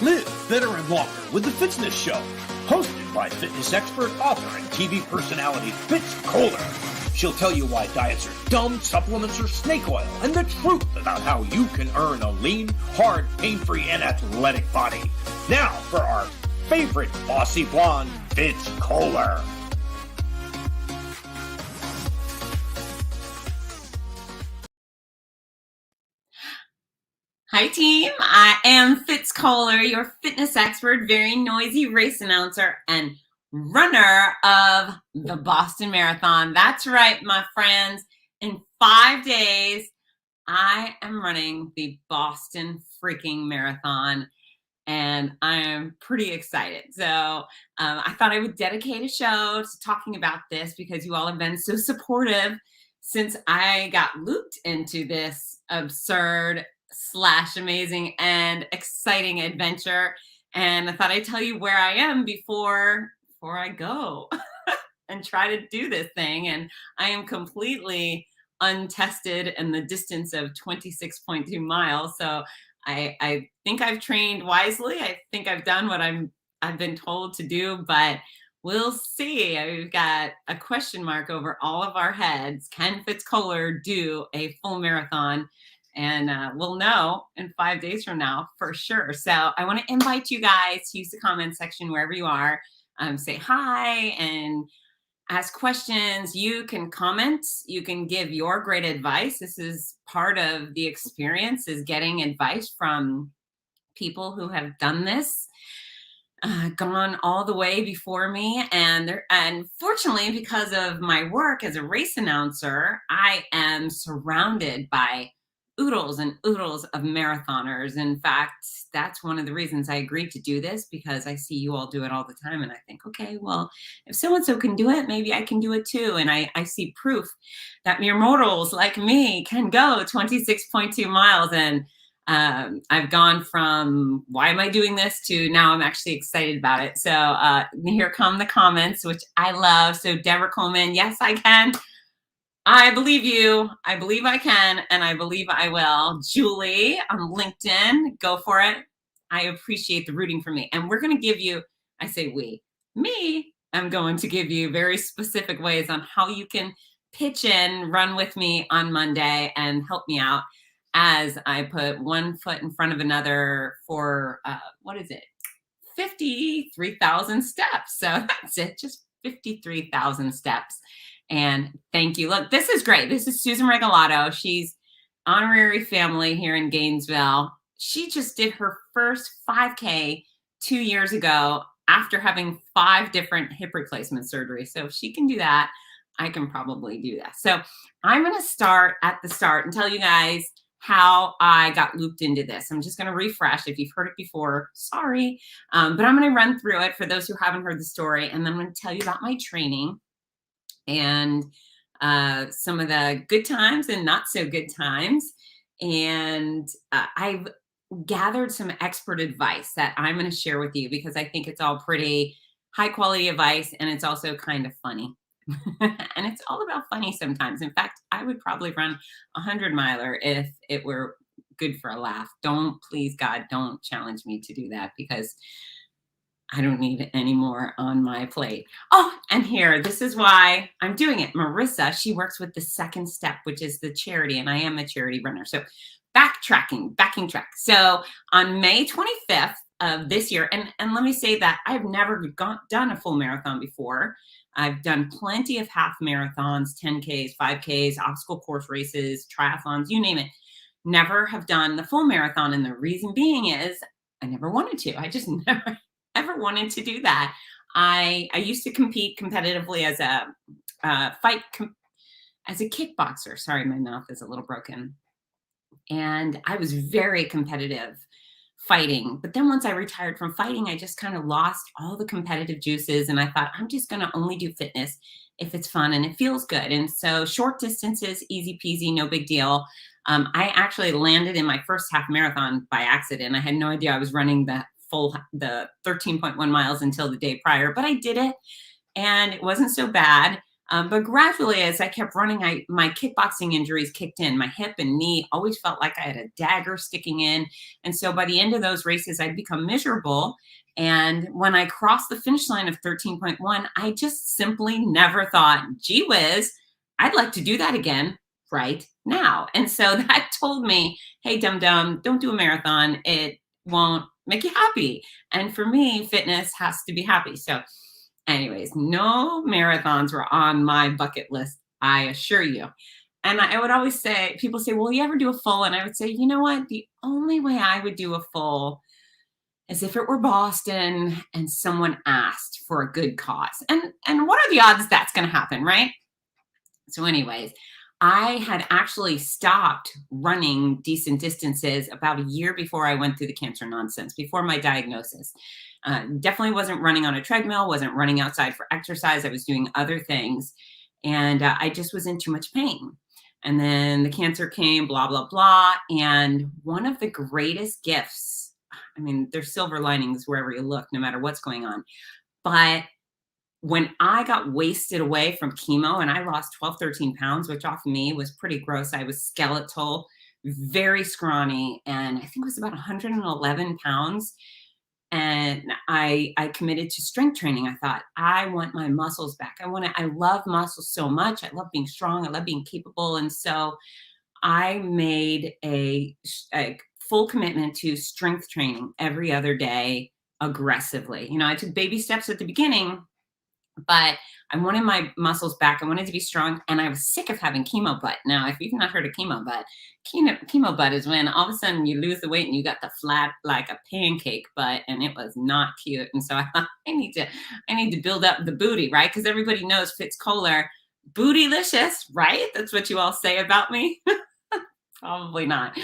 Live fitter and longer with the FITZNESS Show, hosted by fitness expert, author, and TV personality Fitz Koehler. She'll tell you why diets are dumb, supplements are snake oil, and the truth about how you can earn a lean, hard, pain-free, and athletic body. Now for our favorite bossy blonde, Fitz Koehler. Hi team, I am Fitz Koehler, your fitness expert, very noisy race announcer, and runner of the Boston Marathon. That's right, my friends. In 5 days, I am running the Boston freaking Marathon, and I am pretty excited. So I thought I would dedicate a show to talking about this because you all have been so supportive since I got looped into this absurd / amazing and exciting adventure. And I thought I'd tell you where I am before I go and try to do this thing. And I am completely untested in the distance of 26.2 miles. So I think I've trained wisely. I think I've done what I've been told to do, but we'll see. We've got a question mark over all of our heads. Can Fitz Koehler do a full marathon? And we'll know in 5 days from now for sure. So I want to invite you guys to use the comment section wherever you are. Say hi and ask questions. You can comment. You can give your great advice. This is part of the experience, is getting advice from people who have done this, gone all the way before me. And fortunately, because of my work as a race announcer, I am surrounded by oodles and oodles of marathoners. In fact, that's one of the reasons I agreed to do this, because I see you all do it all the time. And I think, okay, well, if so-and-so can do it, maybe I can do it too. And I see proof that mere mortals like me can go 26.2 miles. And I've gone from, why am I doing this, to now I'm actually excited about it. So here come the comments, which I love. So Deborah Coleman, yes, I can. I believe you. I believe I can, and I believe I will. Julie on LinkedIn, go for it. I appreciate the rooting for me. And we're going to give you, I say I'm going to give you very specific ways on how you can pitch in, run with me on Monday, and help me out as I put one foot in front of another for, 53,000 steps. So that's it, just 53,000 steps. And thank you. Look, this is great. This is Susan Regalado. She's honorary family here in Gainesville. She just did her first 5K 2 years ago after having 5 different hip replacement surgeries. So if she can do that, I can probably do that. So I'm going to start at the start and tell you guys how I got looped into this. I'm just going to refresh. If you've heard it before, sorry. But I'm going to run through it for those who haven't heard the story. And then I'm going to tell you about my training and some of the good times and not so good times. And I've gathered some expert advice that I'm going to share with you, because I think it's all pretty high quality advice, and it's also kind of funny. And it's all about funny sometimes. In fact, I would probably run a 100-miler if it were good for a laugh. Please God, don't challenge me to do that, because I don't need it anymore on my plate. Oh, and here, this is why I'm doing it. Marissa, she works with the Second Step, which is the charity, and I am a charity runner. So backing track. So on May 25th of this year, and let me say that I've never done a full marathon before. I've done plenty of half marathons, 10Ks, 5Ks, obstacle course races, triathlons, you name it. Never have done the full marathon. And the reason being is I never wanted to. I just never ever wanted to do that. I used to compete competitively as a kickboxer. Sorry, my mouth is a little broken. And I was very competitive fighting. But then once I retired from fighting, I just kind of lost all the competitive juices. And I thought, I'm just going to only do fitness if it's fun and it feels good. And so short distances, easy peasy, no big deal. I actually landed in my first half marathon by accident. I had no idea I was running the 13.1 miles until the day prior, but I did it and it wasn't so bad. But gradually, as I kept running, my kickboxing injuries kicked in. My hip and knee always felt like I had a dagger sticking in. And so by the end of those races, I'd become miserable. And when I crossed the finish line of 13.1, I just simply never thought, gee whiz, I'd like to do that again right now. And so that told me, hey, dum dum, don't do a marathon. It won't make you happy. And for me, fitness has to be happy. So anyways, no marathons were on my bucket list, I assure you. And I would always say, people say, well, you ever do a full? And I would say, you know what? The only way I would do a full is if it were Boston and someone asked for a good cause. And what are the odds that's going to happen, right? So anyways, I had actually stopped running decent distances about a year before I went through the cancer nonsense, before my diagnosis. Definitely wasn't running on a treadmill, wasn't running outside for exercise. I was doing other things. And I just was in too much pain. And then the cancer came, blah, blah, blah. And one of the greatest gifts, I mean, there's silver linings wherever you look, no matter what's going on. But when I got wasted away from chemo and I lost 12, 13 pounds, which off me was pretty gross. I was skeletal, very scrawny, and I think it was about 111 pounds. And I committed to strength training. I thought, I want my muscles back. I love muscles so much. I love being strong. I love being capable. And so I made a full commitment to strength training every other day aggressively. You know, I took baby steps at the beginning, but I wanted my muscles back. I wanted to be strong, and I was sick of having chemo butt. Now, if you've not heard of chemo butt, chemo butt is when all of a sudden you lose the weight and you got the flat like a pancake butt, and it was not cute. And so I thought, I need to build up the booty, right? Because everybody knows Fitz Koehler, bootylicious, right? That's what you all say about me. Probably not.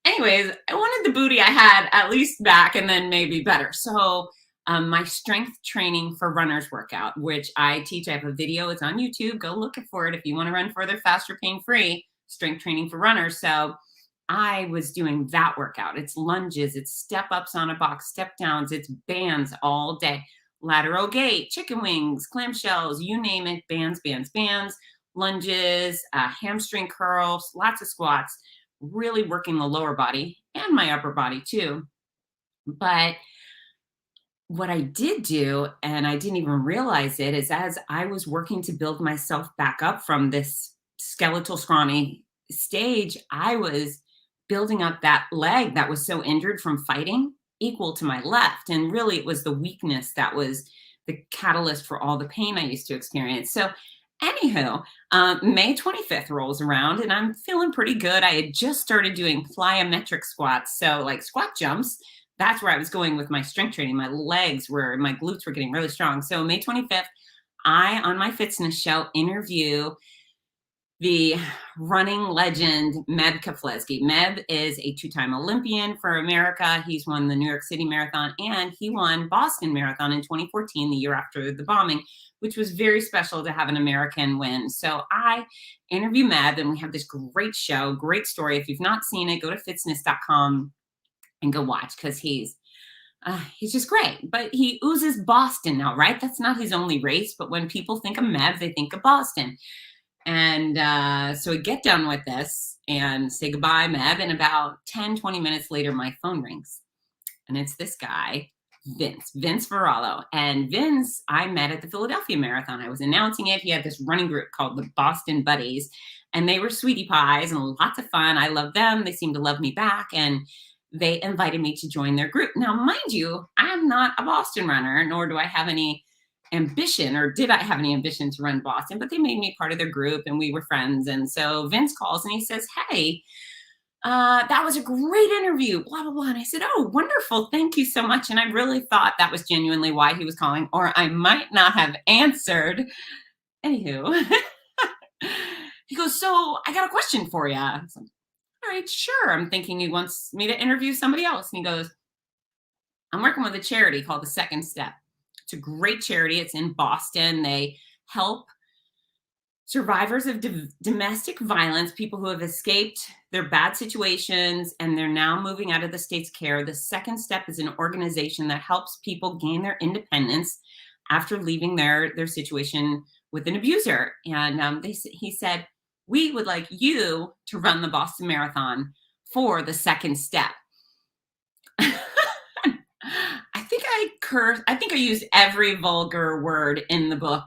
Anyways, I wanted the booty I had at least back, and then maybe better. So my strength training for runners workout, which I teach. I have a video. It's on YouTube. Go look for it if you want to run further, faster, pain-free. Strength training for runners. So I was doing that workout. It's lunges, it's step-ups on a box, step-downs, it's bands all day. Lateral gait, chicken wings, clamshells, you name it, bands, bands, bands, lunges, hamstring curls, lots of squats, really working the lower body and my upper body too. But what I did do, and I didn't even realize it, is as I was working to build myself back up from this skeletal scrawny stage, I was building up that leg that was so injured from fighting equal to my left. And really it was the weakness that was the catalyst for all the pain I used to experience. So anywho, May 25th rolls around and I'm feeling pretty good. I had just started doing plyometric squats. So like squat jumps. That's where I was going with my strength training. My glutes were getting really strong. So May 25th, I, on my FITZNESS show, interview the running legend, Meb Keflezighi. Meb is a 2-time Olympian for America. He's won the New York City Marathon, and he won Boston Marathon in 2014, the year after the bombing, which was very special to have an American win. So I interview Meb, and we have this great show, great story. If you've not seen it, go to fitzness.com and go watch, because he's just great. But he oozes Boston now, right? That's not his only race, but when people think of Meb, they think of Boston. And so we get done with this and say goodbye, Meb, and about 10, 20 minutes later, my phone rings. And it's this guy, Vince Varallo. And Vince, I met at the Philadelphia Marathon. I was announcing it. He had this running group called the Boston Buddies, and they were sweetie pies and lots of fun. I love them. They seemed to love me back. And they invited me to join their group. Now, mind you, I'm not a Boston runner, nor do I have any ambition, or did I have any ambition to run Boston, but they made me part of their group and we were friends. And so Vince calls and he says, hey, that was a great interview, blah, blah, blah. And I said, oh, wonderful. Thank you so much. And I really thought that was genuinely why he was calling, or I might not have answered. Anywho, he goes, so I got a question for you. So, all right, sure. I'm thinking he wants me to interview somebody else. And he goes, I'm working with a charity called The Second Step. It's a great charity. It's in Boston. They help survivors of domestic violence, people who have escaped their bad situations, and they're now moving out of the state's care. The Second Step is an organization that helps people gain their independence after leaving their situation with an abuser. And he said, we would like you to run the Boston Marathon for the second step. I think I cursed. I think I used every vulgar word in the book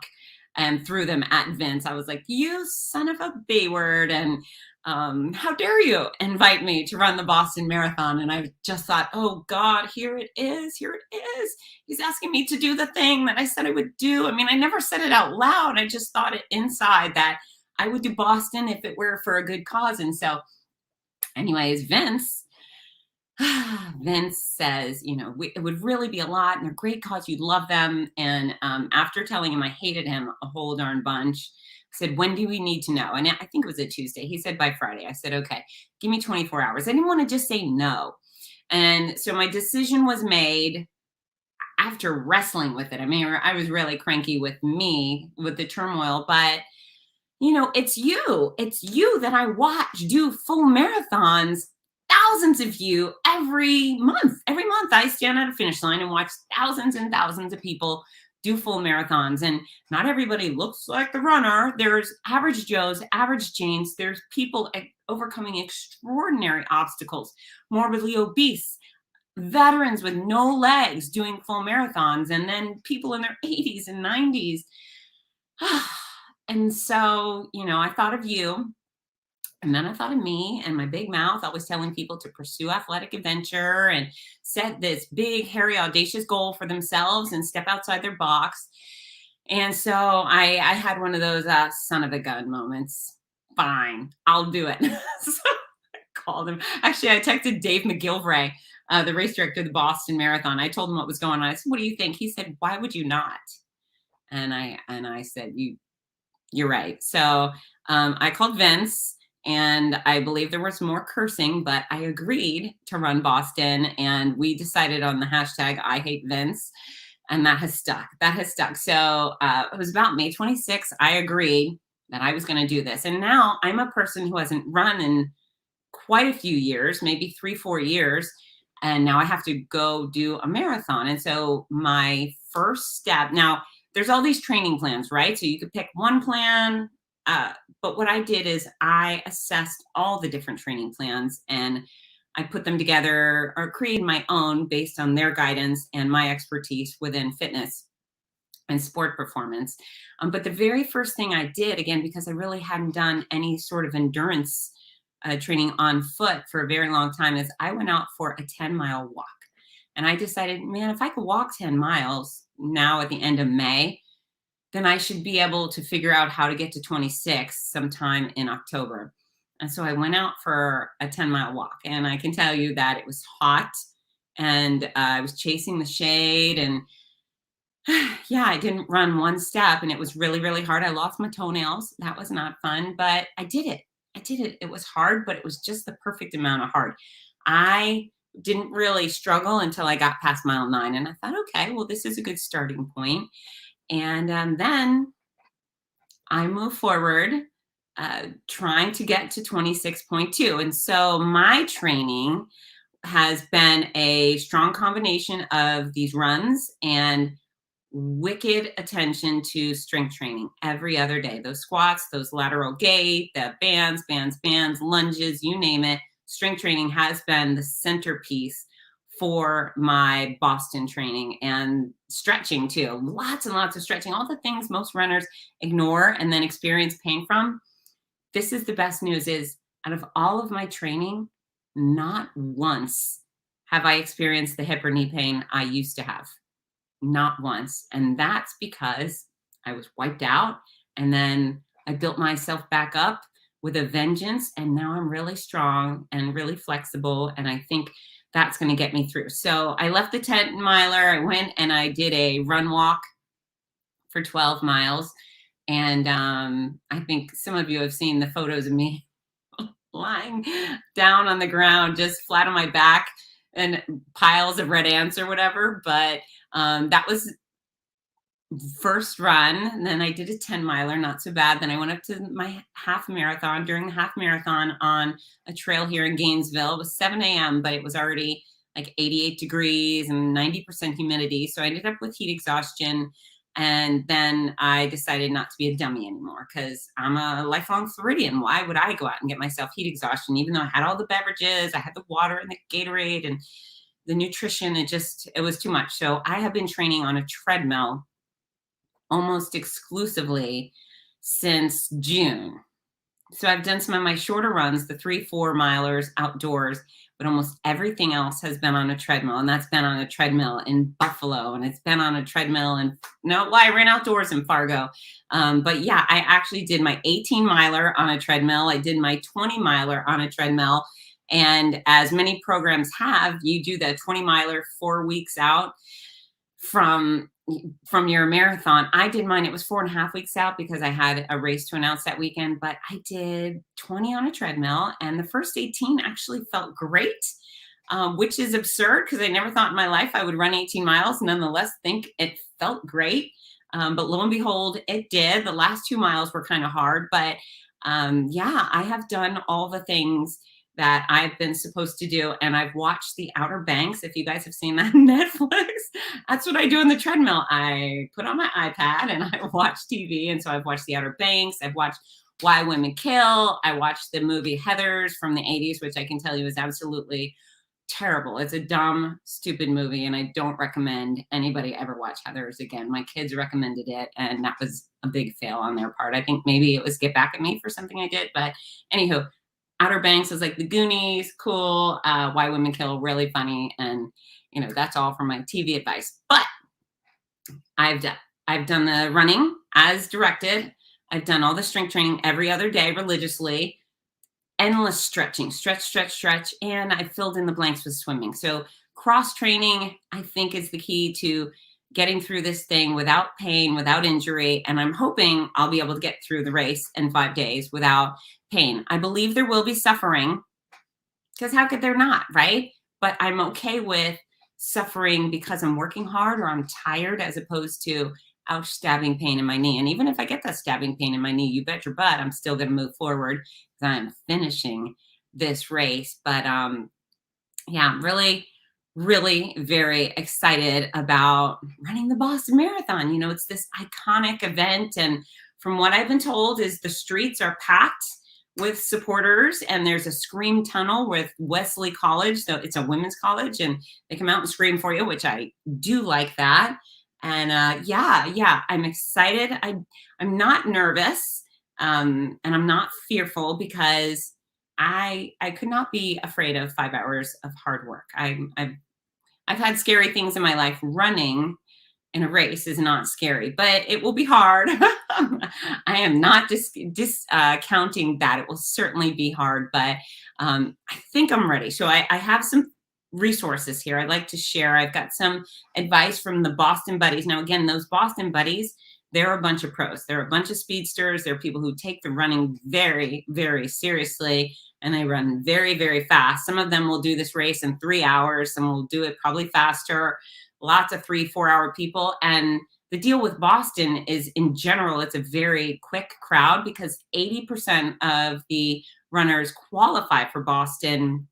and threw them at Vince. I was like, you son of a B word. And how dare you invite me to run the Boston Marathon? And I just thought, oh God, here it is. Here it is. He's asking me to do the thing that I said I would do. I mean, I never said it out loud. I just thought it inside that I would do Boston if it were for a good cause. And so anyways, Vince says, it would really be a lot and a great cause. You'd love them. And after telling him I hated him a whole darn bunch, I said, when do we need to know? And I think it was a Tuesday. He said, by Friday. I said, okay, give me 24 hours. I didn't want to just say no. And so my decision was made after wrestling with it. I mean, I was really cranky with me, with the turmoil, but it's you that I watch do full marathons, thousands of you every month. Every month I stand at a finish line and watch thousands and thousands of people do full marathons. And not everybody looks like the runner. There's average Joes, average Janes. There's people overcoming extraordinary obstacles, morbidly obese, veterans with no legs doing full marathons, and then people in their 80s and 90s. And so, I thought of you, and then I thought of me and my big mouth, always telling people to pursue athletic adventure and set this big, hairy, audacious goal for themselves and step outside their box. And so I had one of those son of a gun moments. Fine, I'll do it. So I called him. Actually, I texted Dave McGilvray, the race director of the Boston Marathon. I told him what was going on. I said, what do you think? He said, why would you not? And I said, you're right. So I called Vince, and I believe there was more cursing, but I agreed to run Boston, and we decided on the hashtag I hate Vince, and that has stuck. So it was about May 26th. I agreed that I was going to do this. And now I'm a person who hasn't run in quite a few years, maybe 3-4 years. And now I have to go do a marathon. And so my first step, now there's all these training plans, right? So you could pick one plan. But what I did is I assessed all the different training plans, and I put them together or created my own based on their guidance and my expertise within fitness and sport performance. But the very first thing I did, again, because I really hadn't done any sort of endurance training on foot for a very long time, is I went out for a 10-mile walk. And I decided, man, if I could walk 10 miles now at the end of May, then I should be able to figure out how to get to 26 sometime in October. And so I went out for a 10-mile walk. And I can tell you that it was hot, and I was chasing the shade, and yeah, I didn't run one step, and it was really, really hard. I lost my toenails. That was not fun, but I did it. It was hard, but it was just the perfect amount of hard. I didn't really struggle until I got past mile 9. And I thought, okay, well, this is a good starting point. And then I moved forward, trying to get to 26.2. And so my training has been a strong combination of these runs and wicked attention to strength training every other day. Those squats, those lateral gait, the bands, lunges, you name it. Strength training has been the centerpiece for my Boston training, and stretching too. Lots and lots of stretching, all the things most runners ignore and then experience pain from. This is the best news, is out of all of my training, not once have I experienced the hip or knee pain I used to have. Not once. And that's because I was wiped out, and then I built myself back up with a vengeance, and now I'm really strong and really flexible, and I think that's going to get me through. So I left the 10-miler. I went and I did a run walk for 12 miles. And I think some of you have seen the photos of me lying down on the ground, just flat on my back, and piles of red ants or whatever. But that was first run. And then I did a 10-miler, not so bad. Then I went up to my half marathon. During the half marathon on a trail here in Gainesville, it was 7 a.m., but it was already like 88 degrees and 90% humidity. So I ended up with heat exhaustion. And then I decided not to be a dummy anymore because I'm a lifelong Floridian. Why would I go out and get myself heat exhaustion, even though I had all the beverages, I had the water and the Gatorade and the nutrition? It was too much. So I have been training on a treadmill almost exclusively since June. So I've done some of my shorter runs, the 3-4 milers outdoors, but almost everything else has been on a treadmill. And that's been on a treadmill in Buffalo. And it's been on a treadmill I ran outdoors in Fargo. But yeah, I actually did my 18 miler on a treadmill. I did my 20 miler on a treadmill. And as many programs have, you do the 20 miler 4 weeks out from your marathon. I did mine. It was 4.5 weeks out because I had a race to announce that weekend, but I did 20 on a treadmill, and the first 18 actually felt great, which is absurd because I never thought in my life I would run 18 miles. Nonetheless, think it felt great. But lo and behold, it did. The last 2 miles were kind of hard, but yeah, I have done all the things that I've been supposed to do. And I've watched The Outer Banks. If you guys have seen that on Netflix, that's what I do on the treadmill. I put on my iPad and I watch TV. And so I've watched The Outer Banks. I've watched Why Women Kill. I watched the movie Heathers from the 80s, which I can tell you is absolutely terrible. It's a dumb, stupid movie. And I don't recommend anybody ever watch Heathers again. My kids recommended it, and that was a big fail on their part. I think maybe it was get back at me for something I did. But anywho, Outer Banks is like the Goonies, cool. Why Women Kill, really funny. And, that's all for my TV advice. But I've done the running as directed. I've done all the strength training every other day religiously. Endless stretching, stretch. And I filled in the blanks with swimming. So cross training, I think, is the key to getting through this thing without pain, without injury. And I'm hoping I'll be able to get through the race in 5 days without pain. I believe there will be suffering, because how could there not, right? But I'm okay with suffering because I'm working hard or I'm tired, as opposed to ouch, stabbing pain in my knee. And even if I get that stabbing pain in my knee, you bet your butt I'm still going to move forward because I'm finishing this race. But yeah, really very excited about running the Boston Marathon. It's this iconic event, and from what I've been told is the streets are packed with supporters, and there's a scream tunnel with Wesley College. So it's a women's college, and they come out and scream for you, which I do like that. And yeah, I'm excited. I'm not nervous, and I'm not fearful, because I could not be afraid of 5 hours of hard work. I've had scary things in my life. Running in a race is not scary, but it will be hard. I am not discounting that. It will certainly be hard, but I think I'm ready. So I have some resources here I'd like to share. I've got some advice from the Boston Buddies. Now, again, those Boston Buddies, they're a bunch of pros. They're a bunch of speedsters. They're people who take the running very, very seriously, and they run very, very fast. Some of them will do this race in 3 hours. Some will do it probably faster. Lots of 3-4 hour people. And the deal with Boston is, in general, it's a very quick crowd, because 80% of the runners qualify for Boston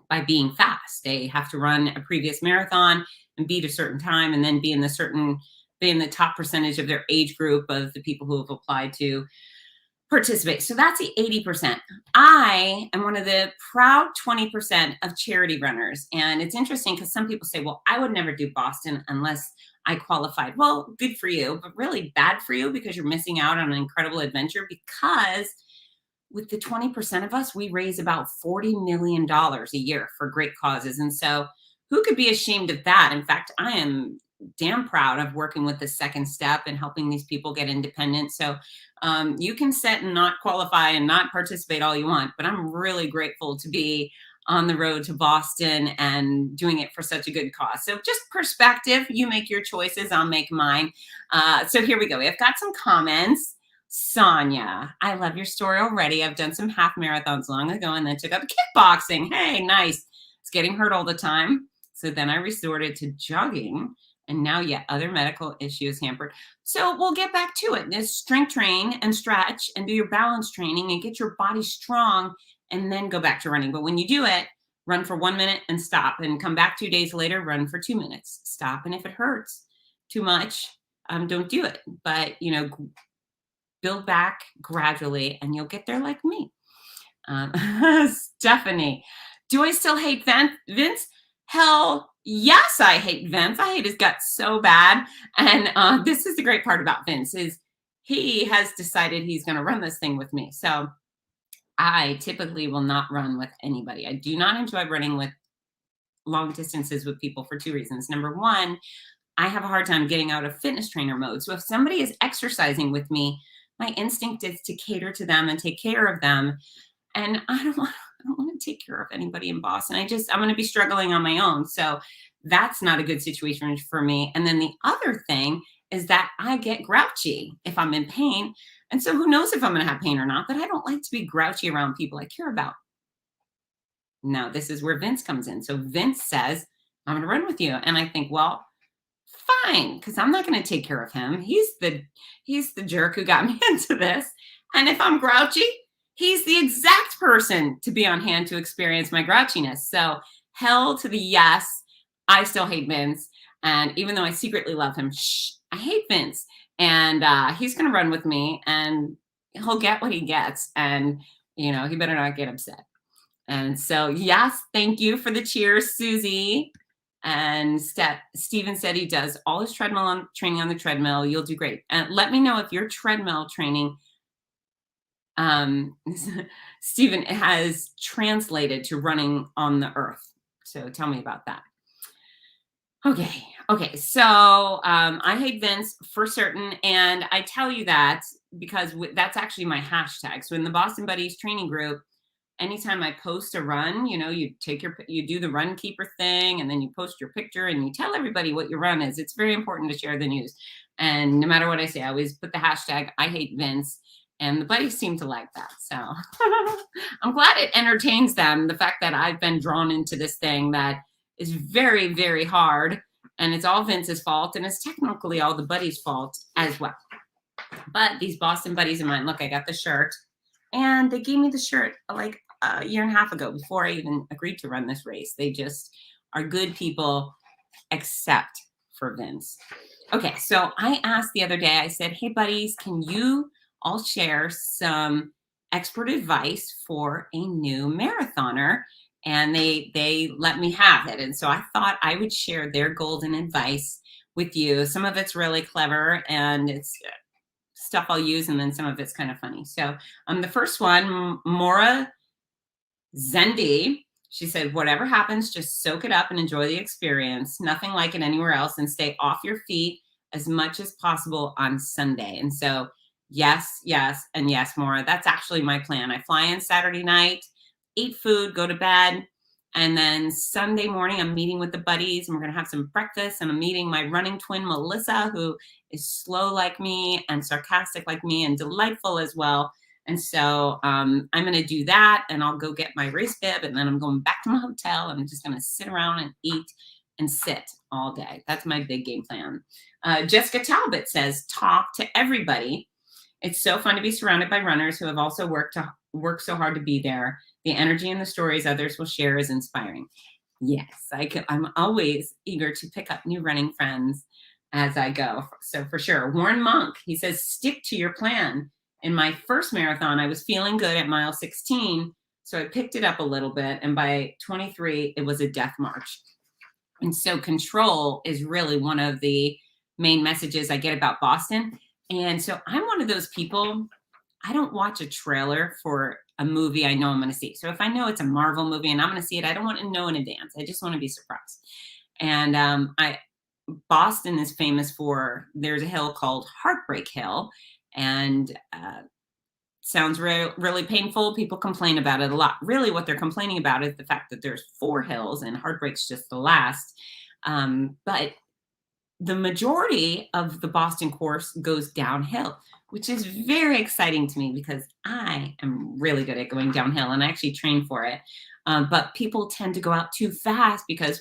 by being fast. They have to run a previous marathon and beat a certain time, and then be in the top percentage of their age group of the people who have applied to participate. So that's the 80%. I am one of the proud 20% of charity runners. And it's interesting because some people say, well, I would never do Boston unless I qualified. Well, good for you, but really bad for you, because you're missing out on an incredible adventure. Because with the 20% of us, we raise about $40 million a year for great causes. And so who could be ashamed of that? In fact, I am damn proud of working with the Second Step and helping these people get independent. So you can sit and not qualify and not participate all you want, but I'm really grateful to be on the road to Boston and doing it for such a good cause. So just perspective, you make your choices, I'll make mine. So here we go. I've got some comments. Sonia, I love your story already. I've done some half marathons long ago and then took up kickboxing. Hey, nice. It's getting hurt all the time. So then I resorted to jogging, and now yet other medical issues hampered. So we'll get back to it. Just strength train and stretch and do your balance training and get your body strong, and then go back to running. But when you do it, run for 1 minute and stop, and come back 2 days later, run for 2 minutes, stop. And if it hurts too much, don't do it. But, build back gradually and you'll get there like me. Stephanie, do I still hate Vince? Hell yes, I hate Vince. I hate his guts so bad. And this is the great part about Vince is he has decided he's going to run this thing with me. So I typically will not run with anybody. I do not enjoy running with long distances with people for two reasons. Number one, I have a hard time getting out of fitness trainer mode. So if somebody is exercising with me, my instinct is to cater to them and take care of them. And I don't want to take care of anybody in Boston. I'm going to be struggling on my own. So that's not a good situation for me. And then the other thing is that I get grouchy if I'm in pain. And so who knows if I'm going to have pain or not, but I don't like to be grouchy around people I care about. Now, this is where Vince comes in. So Vince says, I'm going to run with you. And I think, well, fine, because I'm not going to take care of him. He's the jerk who got me into this. And if I'm grouchy, he's the exact person to be on hand to experience my grouchiness. So hell to the yes. I still hate Vince. And even though I secretly love him, I hate Vince. And he's going to run with me and he'll get what he gets. And, he better not get upset. And so, yes, thank you for the cheers, Susie. And Steven said he does all his training on the treadmill. You'll do great. And let me know if your treadmill training, Steven, has translated to running on the earth. So tell me about that. Okay. So I hate Vince for certain. And I tell you that because that's actually my hashtag. So in the Boston Buddies training group, anytime I post a run, you do the run keeper thing and then you post your picture and you tell everybody what your run is. It's very important to share the news. And no matter what I say, I always put the hashtag I hate Vince, and the buddies seem to like that. So I'm glad it entertains them. The fact that I've been drawn into this thing that is very, very hard, and it's all Vince's fault, and it's technically all the buddies' fault as well. But these Boston buddies of mine, look, I got the shirt, and they gave me the shirt like a year and a half ago before I even agreed to run this race. They just are good people, except for Vince. Okay, so I asked the other day, I said, hey, buddies, can you all share some expert advice for a new marathoner? And they let me have it. And so I thought I would share their golden advice with you. Some of it's really clever and it's stuff I'll use, and then some of it's kind of funny. So the first one, Maura Zendi, she said, whatever happens, just soak it up and enjoy the experience. Nothing like it anywhere else, and stay off your feet as much as possible on Sunday. And so yes, and yes, Maura, that's actually my plan. I fly in Saturday night, eat food, go to bed. And then Sunday morning, I'm meeting with the buddies and we're going to have some breakfast. And I'm meeting my running twin, Melissa, who is slow like me and sarcastic like me and delightful as well. And so I'm going to do that, and I'll go get my race bib, and then I'm going back to my hotel. And I'm just going to sit around and eat and sit all day. That's my big game plan. Jessica Talbot says, talk to everybody. It's so fun to be surrounded by runners who have also worked so hard to be there. The energy and the stories others will share is inspiring. Yes, I'm always eager to pick up new running friends as I go. So for sure. Warren Monk, he says, stick to your plan. In my first marathon, I was feeling good at mile 16, so I picked it up a little bit. And by 23, it was a death march. And so control is really one of the main messages I get about Boston. And so I'm one of those people, I don't watch a trailer for a movie I know I'm going to see. So if I know it's a Marvel movie and I'm going to see it, I don't want to know in advance. I just want to be surprised. And Boston is famous for, there's a hill called Heartbreak Hill, and sounds really painful. People complain about it a lot. Really what they're complaining about is the fact that there's 4 hills and Heartbreak's just the last. But the majority of the Boston course goes downhill, which is very exciting to me because I am really good at going downhill and I actually train for it. But people tend to go out too fast because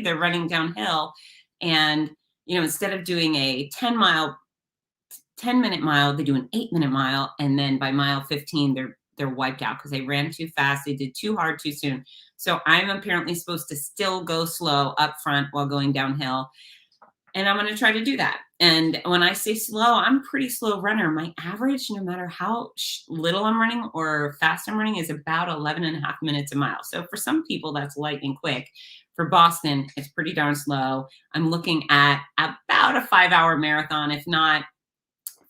they're running downhill. And, instead of doing a 10-minute mile, they do an 8-minute mile. And then by mile 15, they're wiped out because they ran too fast. They did too hard too soon. So I'm apparently supposed to still go slow up front while going downhill. And I'm going to try to do that. And when I say slow, I'm a pretty slow runner. My average, no matter how little I'm running or fast I'm running, is about 11 and a half minutes a mile. So for some people, that's lightning quick. For Boston, it's pretty darn slow. I'm looking at about a 5-hour marathon, if not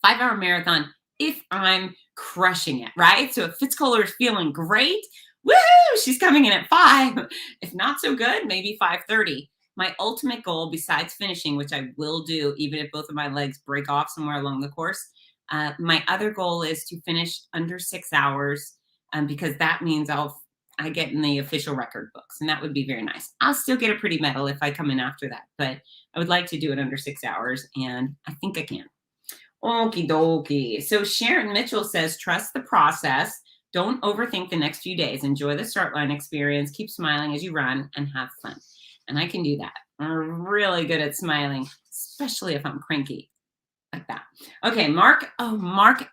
5-hour marathon, if I'm crushing it, right? So if Fitz Koehler is feeling great, woo, she's coming in at 5. If not so good, maybe 5:30. My ultimate goal, besides finishing, which I will do even if both of my legs break off somewhere along the course, my other goal is to finish under 6 hours, because that means I get in the official record books, and that would be very nice. I'll still get a pretty medal if I come in after that, but I would like to do it under 6 hours, and I think I can. Okie dokie. So Sharon Mitchell says, trust the process. Don't overthink the next few days. Enjoy the start line experience. Keep smiling as you run and have fun. And I can do that. I'm really good at smiling, especially if I'm cranky like that. Okay, Mark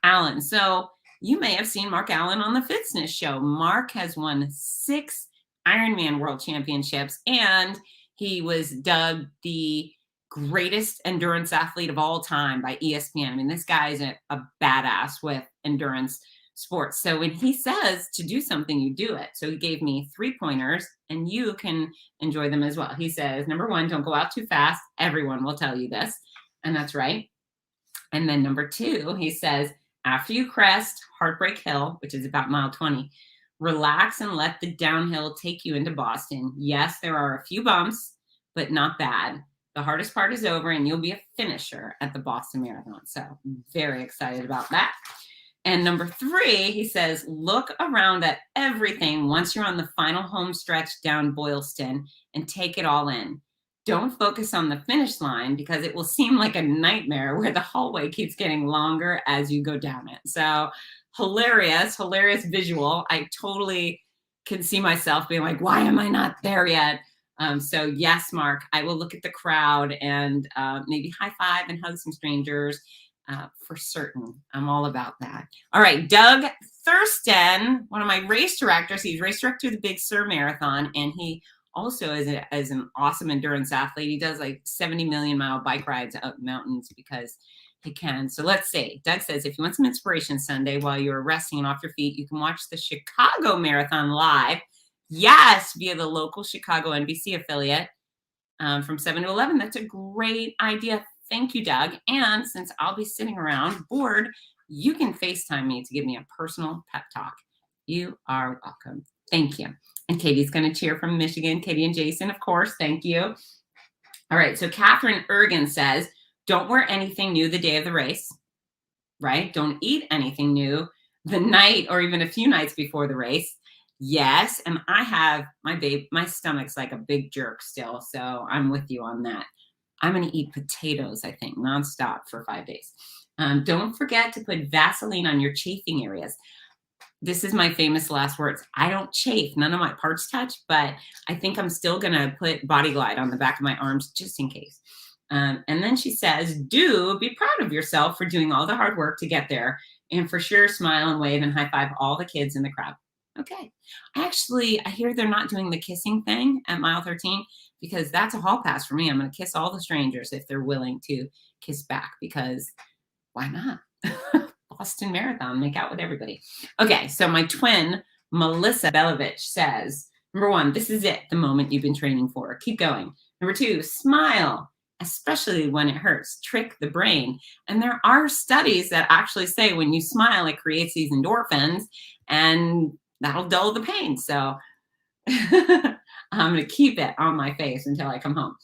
Allen. So you may have seen Mark Allen on the FITZNESS Show. Mark has won 6 Ironman World Championships, and he was dubbed the greatest endurance athlete of all time by ESPN. I mean, this guy is a badass with endurance sports. So when he says to do something, you do it. So he gave me 3 pointers, and you can enjoy them as well. He says, number 1, don't go out too fast. Everyone will tell you this, and that's right. And then number 2, he says, after you crest Heartbreak Hill, which is about mile 20, relax and let the downhill take you into Boston. Yes, there are a few bumps, but not bad. The hardest part is over, and you'll be a finisher at the Boston Marathon. So I'm very excited about that. And number 3, he says, look around at everything once you're on the final home stretch down Boylston and take it all in. Don't focus on the finish line because it will seem like a nightmare where the hallway keeps getting longer as you go down it. So hilarious visual. I totally can see myself being like, why am I not there yet? So yes, Mark, I will look at the crowd and maybe high five and hug some strangers. For certain. I'm all about that. All right, Doug Thurston, one of my race directors. He's race director of the Big Sur Marathon, and he also is an awesome endurance athlete. He does like 70 million mile bike rides up mountains because he can. So let's see. Doug says, if you want some inspiration Sunday while you're resting and off your feet, you can watch the Chicago Marathon live. Yes, via the local Chicago NBC affiliate from 7 to 11. That's a great idea. Thank you, Doug. And since I'll be sitting around bored, you can FaceTime me to give me a personal pep talk. You are welcome. Thank you. And Katie's going to cheer from Michigan. Katie and Jason, of course. Thank you. All right. So Catherine Ergen says, don't wear anything new the day of the race, right? Don't eat anything new the night or even a few nights before the race. Yes. And I have my stomach's like a big jerk still. So I'm with you on that. I'm going to eat potatoes, I think, nonstop for 5 days. Don't forget to put Vaseline on your chafing areas. This is my famous last words. I don't chafe. None of my parts touch, but I think I'm still going to put Body Glide on the back of my arms just in case. And then she says, do be proud of yourself for doing all the hard work to get there. And for sure, smile and wave and high five all the kids in the crowd. Okay. I hear they're not doing the kissing thing at mile 13 because that's a hall pass for me. I'm going to kiss all the strangers if they're willing to kiss back because why not? Boston Marathon, make out with everybody. Okay. So my twin, Melissa Belovich says, number 1, this is it. The moment you've been training for. Keep going. Number 2, smile, especially when it hurts. Trick the brain. And there are studies that actually say when you smile, it creates these endorphins and that'll dull the pain. So I'm going to keep it on my face until I come home.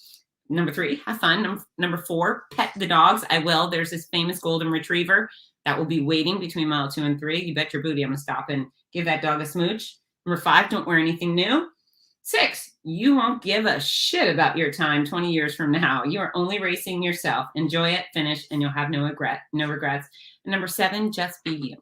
Number 3, have fun. Number 4, pet the dogs. I will. There's this famous golden retriever that will be waiting between mile 2 and 3. You bet your booty I'm going to stop and give that dog a smooch. Number 5, don't wear anything new. 6, you won't give a shit about your time 20 years from now. You are only racing yourself. Enjoy it, finish, and you'll have no regrets. And number 7, just be you.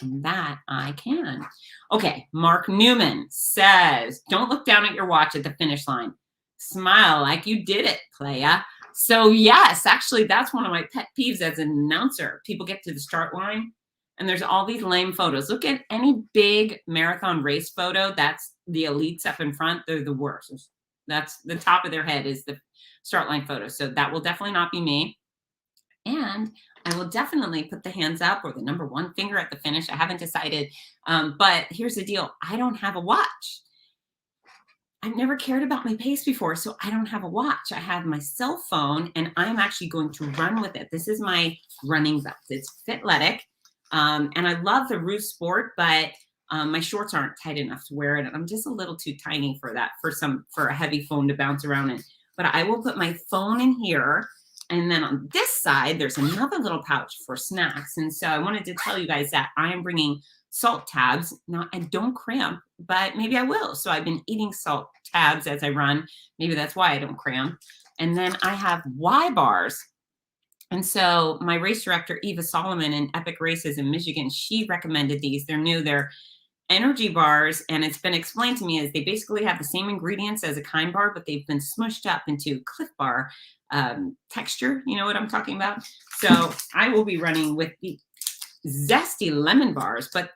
And that I can. Okay, Mark Newman says, don't look down at your watch at the finish line. Smile like you did it, playa. So yes, actually, that's one of my pet peeves as an announcer. People get to the start line and there's all these lame photos. Look at any big marathon race photo. That's the elites up in front. They're the worst. That's the top of their head is the start line photo. So that will definitely not be me. And I will definitely put the hands up or the number one finger at the finish. I haven't decided. But here's the deal. I don't have a watch. I've never cared about my pace before, so I don't have a watch. I have my cell phone, and I'm actually going to run with it. This is my running belt. It's Fitletic, and I love the Roost Sport, but my shorts aren't tight enough to wear it, and I'm just a little too tiny for that, for a heavy phone to bounce around in. But I will put my phone in here, and then on this side, there's another little pouch for snacks. And so I wanted to tell you guys that I am bringing salt tabs. Now, I don't cramp, but maybe I will. So I've been eating salt tabs as I run. Maybe that's why I don't cramp. And then I have Y bars. And so my race director, Eva Solomon in Epic Races in Michigan, she recommended these. They're new. They're energy bars, and it's been explained to me as they basically have the same ingredients as a Kind bar, but they've been smushed up into Cliff Bar texture. You know what I'm talking about? So I will be running with the zesty lemon bars, but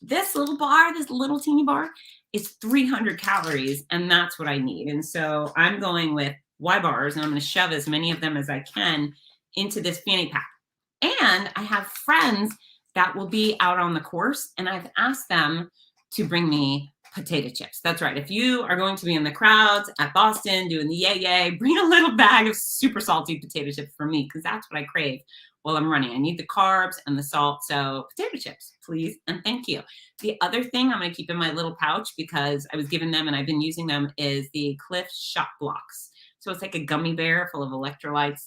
this little bar, this little teeny bar, is 300 calories, and that's what I need. And so I'm going with Y bars, and I'm going to shove as many of them as I can into this fanny pack. And I have friends that will be out on the course, and I've asked them to bring me potato chips. That's right. If you are going to be in the crowds at Boston doing the yay, bring a little bag of super salty potato chips for me, because that's what I crave while I'm running. I need the carbs and the salt, so potato chips, please, and thank you. The other thing I'm going to keep in my little pouch, because I was given them and I've been using them, is the Cliff Shot Blocks. So it's like a gummy bear full of electrolytes.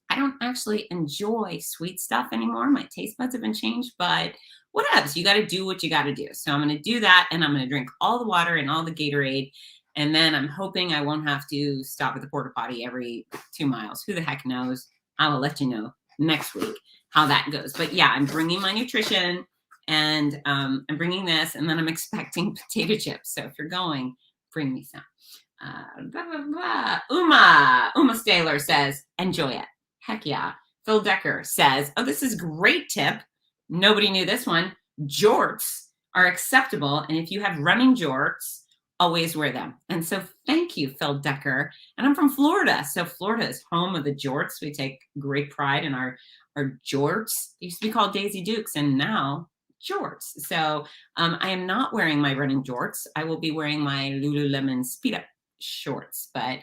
I don't actually enjoy sweet stuff anymore. My taste buds have been changed, but whatevs. You got to do what you got to do. So I'm going to do that, and I'm going to drink all the water and all the Gatorade, and then I'm hoping I won't have to stop at the porta potty every 2 miles. Who the heck knows? I will let you know next week how that goes. But yeah, I'm bringing my nutrition, and I'm bringing this, and then I'm expecting potato chips. So if you're going, bring me some. Blah, blah, blah. Uma Staler says, enjoy it. Heck yeah. Phil Decker says, oh, this is a great tip. Nobody knew this one. Jorts are acceptable. And if you have running jorts, always wear them. And so thank you, Phil Decker. And I'm from Florida. So Florida is home of the jorts. We take great pride in our jorts. They used to be called Daisy Dukes, and now jorts. So I am not wearing my running jorts. I will be wearing my Lululemon Speed Up shorts, but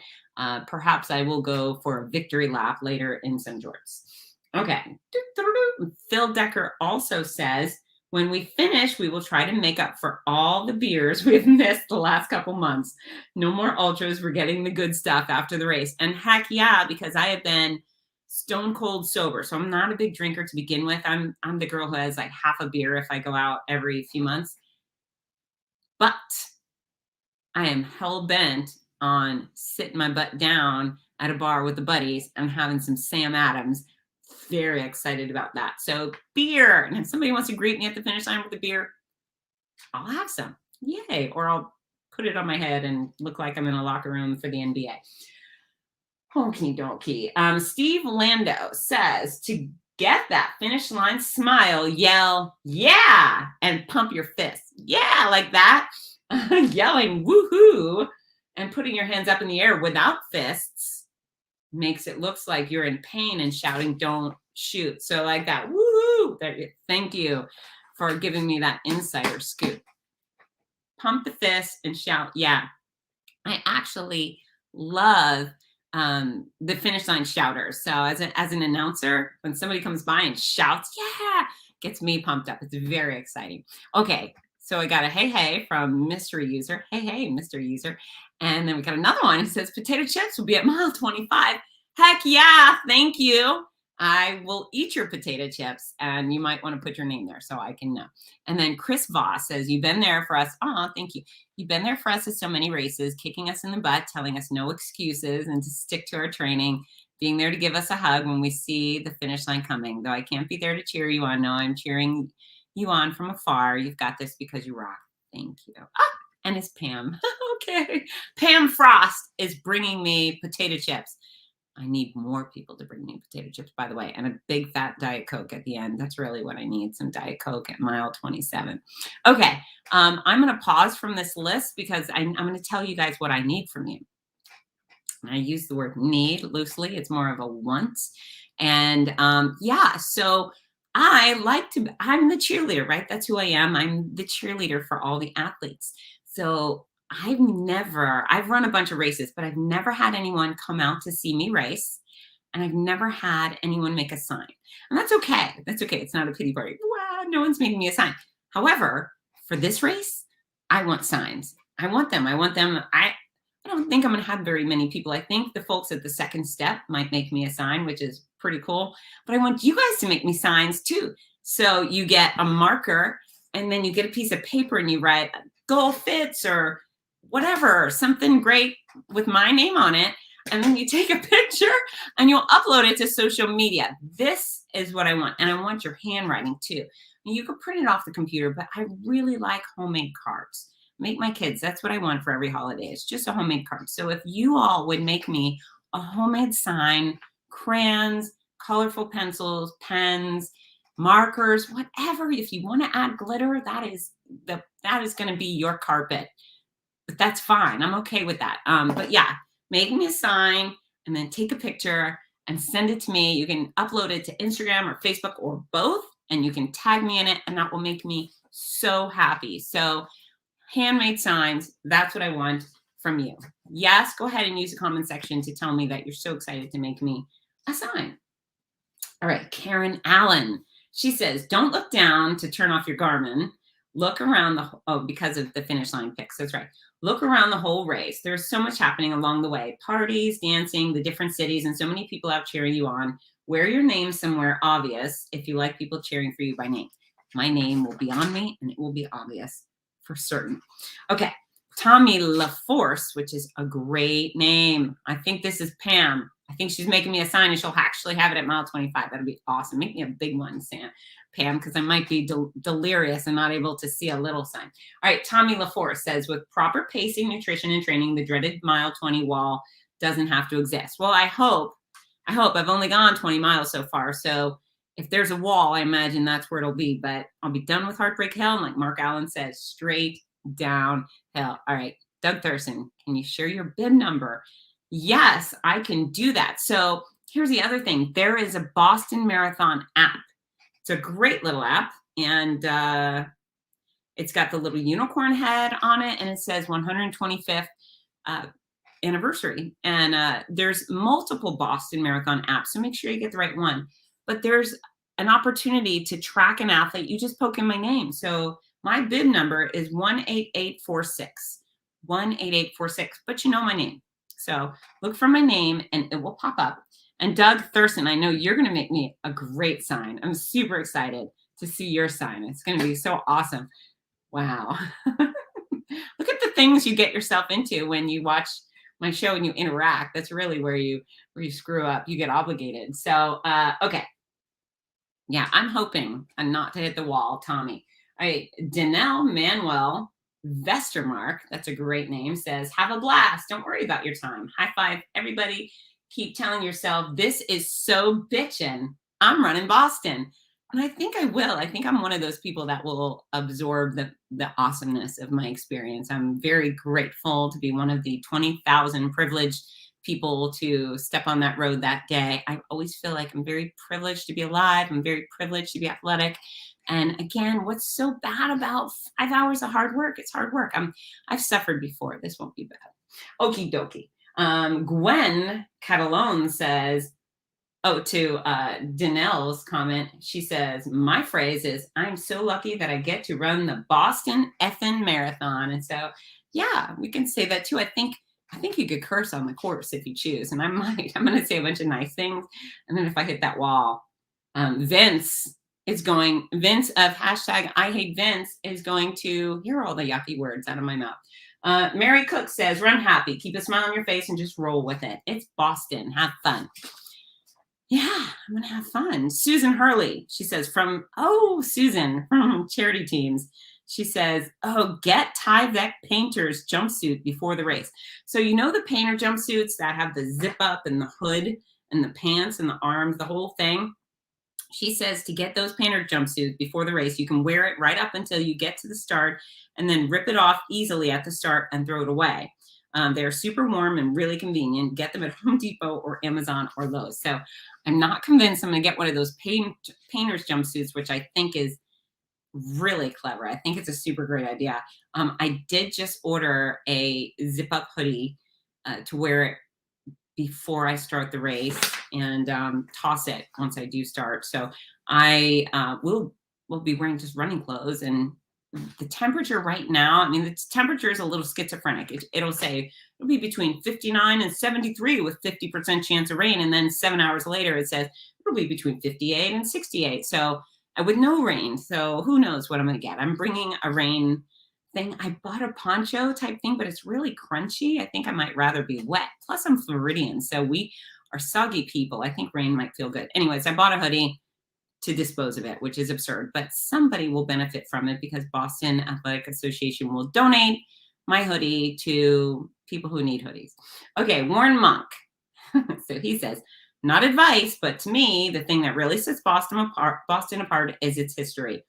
perhaps I will go for a victory lap later in some jorts. Okay. Phil Decker also says, when we finish, we will try to make up for all the beers we've missed the last couple months. No more ultras. We're getting the good stuff after the race. And heck yeah, because I have been stone cold sober. So I'm not a big drinker to begin with. I'm the girl who has like half a beer if I go out every few months. But I am hell bent on sitting my butt down at a bar with the buddies and having some Sam Adams. Very excited about that. So beer, and if somebody wants to greet me at the finish line with a beer, I'll have some. Yay. Or I'll put it on my head and look like I'm in a locker room for the NBA. Okie dokie. Steve Lando says, to get that finish line smile, yell, yeah, and pump your fists. Yeah, like that. Yelling woohoo and putting your hands up in the air without fists makes it looks like you're in pain, and shouting don't shoot. So like that, woohoo. Thank you for giving me that insider scoop. Pump the fist and shout, yeah. I actually love the finish line shouters. So as an announcer, when somebody comes by and shouts, yeah, gets me pumped up. It's very exciting. Okay. So I got a hey from mystery user. Hey, Mr. User. And then we got another one. It says potato chips will be at mile 25. Heck yeah, thank you. I will eat your potato chips, and you might want to put your name there so I can know. And then Chris Voss says, you've been there for us. Oh, thank you. You've been there for us at so many races, kicking us in the butt, telling us no excuses and to stick to our training, being there to give us a hug when we see the finish line coming. Though I can't be there to cheer you on. No, I'm cheering you on from afar. You've got this because you rock. Thank you. Ah, and it's Pam. Okay. Pam Frost is bringing me potato chips. I need more people to bring me potato chips, by the way, and a big fat Diet Coke at the end. That's really what I need, some Diet Coke at mile 27. Okay, I'm going to pause from this list because I'm going to tell you guys what I need from you. I use the word need loosely. It's more of a want. And yeah, so I'm the cheerleader, right? That's who I am. I'm the cheerleader for all the athletes. So I've run a bunch of races, but I've never had anyone come out to see me race. And I've never had anyone make a sign. And that's okay. That's okay. It's not a pity party. Wow, no one's making me a sign. However, for this race, I want signs. I want them. I don't think I'm going to have very many people. I think the folks at the second step might make me a sign, which is pretty cool. But I want you guys to make me signs too. So you get a marker and then you get a piece of paper and you write "Go Fitz" or whatever, something great with my name on it. And then you take a picture and you'll upload it to social media. This is what I want. And I want your handwriting too. You can print it off the computer, but I really like homemade cards. Make my kids. That's what I want for every holiday. It's just a homemade card. So if you all would make me a homemade sign, crayons, colorful pencils, pens, markers, whatever. If you want to add glitter, that is going to be your carpet. But that's fine. I'm okay with that. But yeah, make me a sign and then take a picture and send it to me. You can upload it to Instagram or Facebook or both, and you can tag me in it, and that will make me so happy. So handmade signs, that's what I want from you. Yes, go ahead and use the comment section to tell me that you're so excited to make me a sign. All right, Karen Allen. She says, don't look down to turn off your Garmin. Look around because of the finish line pics. That's right. Look around the whole race. There's so much happening along the way. Parties, dancing, the different cities, and so many people out cheering you on. Wear your name somewhere obvious if you like people cheering for you by name. My name will be on me, and it will be obvious for certain. Okay, Tommy LaForce, which is a great name. I think this is Pam. I think she's making me a sign, and she'll actually have it at mile 25. That'll be awesome. Make me a big one, Pam, because I might be delirious and not able to see a little sign. All right, Tommy LaForce says, with proper pacing, nutrition, and training, the dreaded mile 20 wall doesn't have to exist. Well, I hope. I've only gone 20 miles so far, so if there's a wall, I imagine that's where it'll be. But I'll be done with Heartbreak Hill, and like Mark Allen says, straight down hill. All right, Doug Thurston, can you share your bib number? Yes, I can do that. So here's the other thing. There is a Boston Marathon app. It's a great little app, and it's got the little unicorn head on it, and it says 125th anniversary. And there's multiple Boston Marathon apps, so make sure you get the right one. But there's an opportunity to track an athlete. You just poke in my name. So my bib number is 18846, 18846, but you know my name. So look for my name, and it will pop up. And Doug Thurston, I know you're going to make me a great sign. I'm super excited to see your sign. It's going to be so awesome. Wow. Look at the things you get yourself into when you watch my show and you interact. That's really where you screw up. You get obligated. So, okay. Yeah, I'm hoping not to hit the wall, Tommy. All right, Danelle Manuel Vestermark, that's a great name, says, have a blast. Don't worry about your time. High five, everybody. Keep telling yourself, this is so bitchin'. I'm running Boston. And I think I will. I think I'm one of those people that will absorb the awesomeness of my experience. I'm very grateful to be one of the 20,000 privileged people to step on that road that day. I always feel like I'm very privileged to be alive. I'm very privileged to be athletic. And again, what's so bad about 5 hours of hard work? It's hard work. I've suffered before. This won't be bad. Okie dokie. Gwen Catalone says, to Danelle's comment, she says, my phrase is, I'm so lucky that I get to run the Boston effing Marathon. And so, yeah, we can say that too. I think you could curse on the course if you choose. And I might. I'm going to say a bunch of nice things. And then if I hit that wall, Vince of hashtag I hate Vince is going to hear all the yucky words out of my mouth. Mary Cook says, run happy, keep a smile on your face, and just roll with it. It's Boston. Have fun. Yeah, I'm going to have fun. Susan Hurley, she says, Susan from Charity Teams. She says, get Tyvek Painter's jumpsuit before the race. So you know the painter jumpsuits that have the zip up and the hood and the pants and the arms, the whole thing? She says to get those painter jumpsuits before the race, you can wear it right up until you get to the start and then rip it off easily at the start and throw it away. They're super warm and really convenient. Get them at Home Depot or Amazon or Lowe's. So I'm not convinced I'm going to get one of those painter's jumpsuits, which I think is really clever. I think it's a super great idea. I did just order a zip up hoodie to wear it before I start the race and toss it once I do start. So I will be wearing just running clothes. And the temperature right now, I mean, the temperature is a little schizophrenic. It'll say it'll be between 59 and 73 with 50% chance of rain. And then 7 hours later, it says it'll be between 58 and 68. So with no rain. So who knows what I'm going to get. I'm bringing a rain thing. I bought a poncho type thing, but it's really crunchy. I think I might rather be wet. Plus I'm Floridian, so we are soggy people. I think rain might feel good. Anyways, I bought a hoodie to dispose of it, which is absurd, but somebody will benefit from it because Boston Athletic Association will donate my hoodie to people who need hoodies. Okay, Warren Monk. So he says, not advice, but to me, the thing that really sets Boston apart is its history.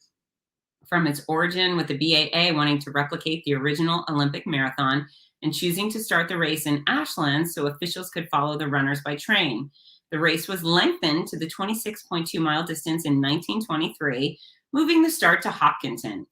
From its origin with the BAA wanting to replicate the original Olympic marathon and choosing to start the race in Ashland so officials could follow the runners by train. The race was lengthened to the 26.2-mile distance in 1923, moving the start to Hopkinton.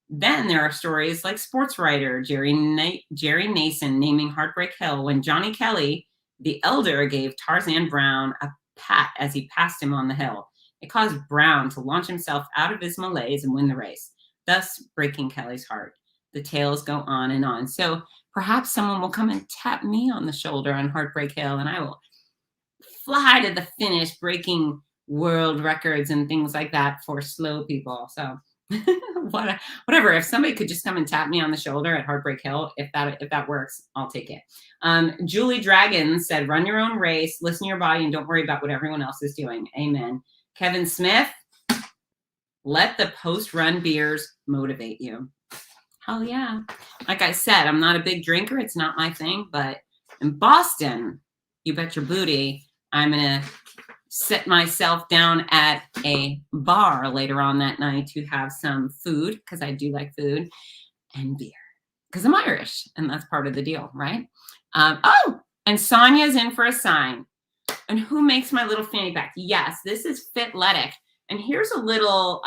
Then there are stories like sports writer Jerry Nason naming Heartbreak Hill when Johnny Kelly, the elder, gave Tarzan Brown a pat as he passed him on the hill. It caused Brown to launch himself out of his malaise and win the race, thus breaking Kelly's heart. The tales go on and on. So perhaps someone will come and tap me on the shoulder on Heartbreak Hill, and I will fly to the finish, breaking world records and things like that for slow people. So whatever. If somebody could just come and tap me on the shoulder at Heartbreak Hill, if that works, I'll take it. Julie Dragon said, run your own race, listen to your body, and don't worry about what everyone else is doing. Amen. Kevin Smith, let the post-run beers motivate you. Hell yeah. Like I said, I'm not a big drinker. It's not my thing. But in Boston, you bet your booty, I'm going to sit myself down at a bar later on that night to have some food, because I do like food, and beer, because I'm Irish, and that's part of the deal, right? And Sonia's in for a sign. And who makes my little fanny pack? Yes, this is Fitletic. And here's a little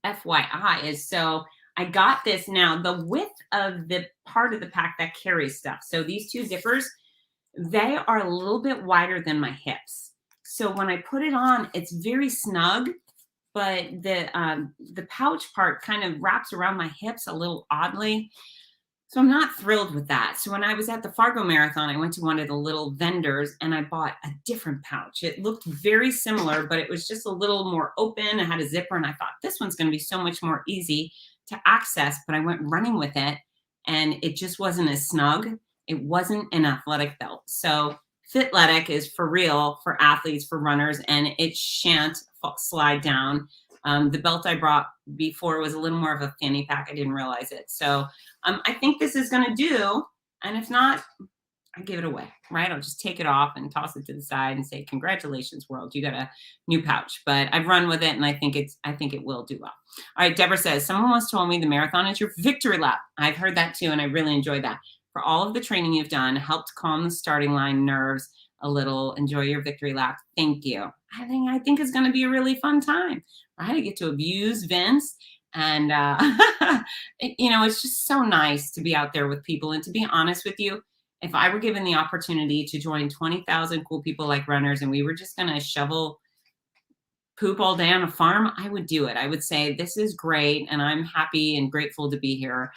FYI is, so I got this now, the width of the part of the pack that carries stuff. So these two zippers, they are a little bit wider than my hips. So when I put it on, it's very snug, but the pouch part kind of wraps around my hips a little oddly. So I'm not thrilled with that. So when I was at the Fargo Marathon, I went to one of the little vendors and I bought a different pouch. It looked very similar, but it was just a little more open. It had a zipper, and I thought this one's going to be so much more easy to access, but I went running with it and it just wasn't as snug. It wasn't an athletic belt. So Fitletic is for real, for athletes, for runners, and it shan't slide down. The belt I brought before was a little more of a fanny pack. I didn't realize it. So I think this is going to do. And if not, I give it away, right? I'll just take it off and toss it to the side and say, congratulations, world. You got a new pouch. But I've run with it, and I think it will do well. All right, Deborah says, someone once told me the marathon is your victory lap. I've heard that too, and I really enjoyed that. For all of the training you've done, helped calm the starting line nerves a little. Enjoy your victory lap. Thank you. I think it's going to be a really fun time. Right? I get to abuse Vince, and it's just so nice to be out there with people. And to be honest with you, if I were given the opportunity to join 20,000 cool people like runners, and we were just going to shovel poop all day on a farm, I would do it. I would say, this is great, and I'm happy and grateful to be here.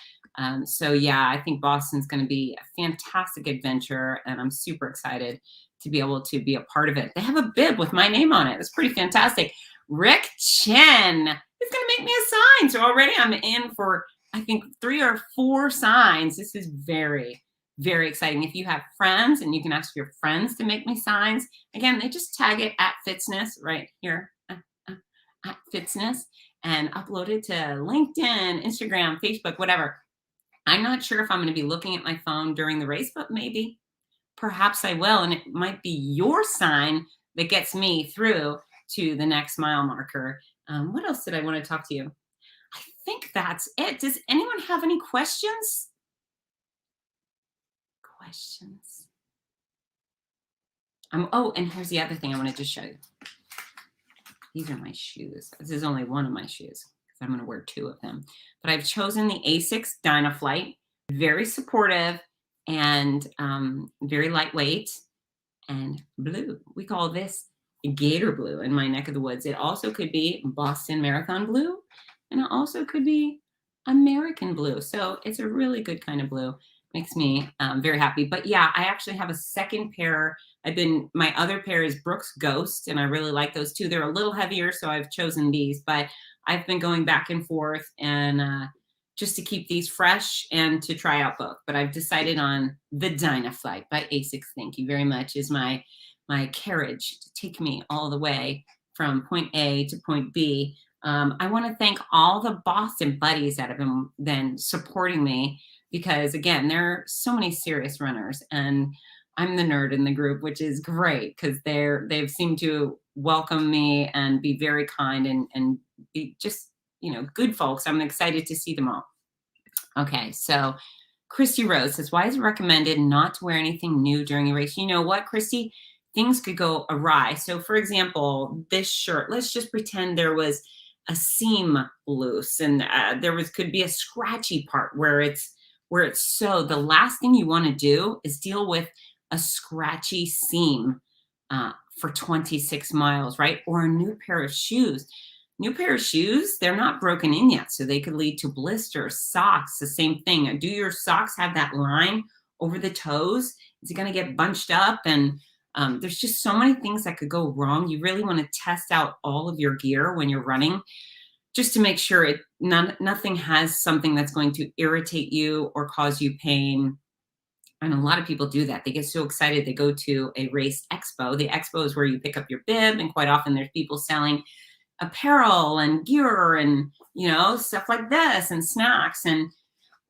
So yeah, I think Boston's going to be a fantastic adventure, and I'm super excited to be able to be a part of it. They have a bib with my name on it. It's pretty fantastic. Rick Chen is going to make me a sign. So already I'm in for, I think, 3 or 4 signs. This is very, very exciting. If you have friends, and you can ask your friends to make me signs, again, they just tag it at FITZNESS right here, at FITZNESS, and upload it to LinkedIn, Instagram, Facebook, whatever. I'm not sure if I'm going to be looking at my phone during the race, but maybe, perhaps I will. And it might be your sign that gets me through to the next mile marker. What else did I want to talk to you? I think that's it. Does anyone have any questions? questions? Oh, and here's the other thing I wanted to show you. These are my shoes. This is only one of my shoes because I'm going to wear 2 of them. But I've chosen the Asics Dynaflight. Very supportive and very lightweight and blue. We call this gator blue in my neck of the woods. It also could be Boston Marathon blue, and it also could be American blue. So it's a really good kind of blue. Makes me very happy. But yeah, I actually have a second pair. My other pair is Brooks Ghost, and I really like those too. They're a little heavier, so I've chosen these, but I've been going back and forth and just to keep these fresh and to try out both. But I've decided on the Dynaflight by Asics. Thank you very much. Is my carriage to take me all the way from point A to point B. I want to thank all the Boston buddies that have been supporting me, because again, there are so many serious runners, and I'm the nerd in the group, which is great because they've seemed to welcome me and be very kind and be just, good folks. I'm excited to see them all. Okay, so Christy Rose says, why is it recommended not to wear anything new during a race? You know what, Christy? Things could go awry. So for example, this shirt, let's just pretend there was a seam loose and could be a scratchy part where it's sewed. The last thing you want to do is deal with a scratchy seam for 26 miles, right? Or a new pair of shoes. New pair of shoes, they're not broken in yet, so they could lead to blisters. Socks, the same thing. Do your socks have that line over the toes? Is it going to get bunched up? And there's just so many things that could go wrong. You really want to test out all of your gear when you're running, just to make sure nothing has something that's going to irritate you or cause you pain. And a lot of people do that. They get so excited. They go to a race expo. The expo is where you pick up your bib, and quite often there's people selling apparel and gear and, stuff like this and snacks. And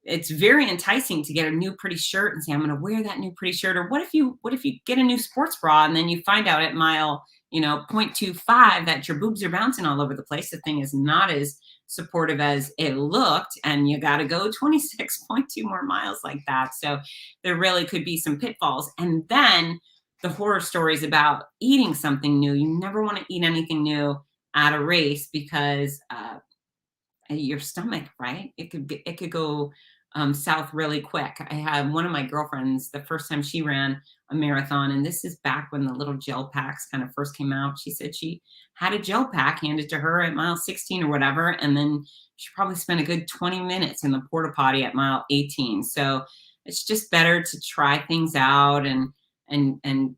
it's very enticing to get a new pretty shirt and say, I'm going to wear that new pretty shirt. Or what if you get a new sports bra and then you find out at mile, 0.25 that your boobs are bouncing all over the place. The thing is not as supportive as it looked, and you got to go 26.2 more miles like that. So there really could be some pitfalls. And then the horror stories about eating something new. You never want to eat anything new at a race because your stomach, right? It could go south really quick. I had one of my girlfriends, the first time she ran a marathon, and this is back when the little gel packs kind of first came out. She said she had a gel pack handed to her at mile 16 or whatever, and then she probably spent a good 20 minutes in the porta potty at mile 18. So it's just better to try things out and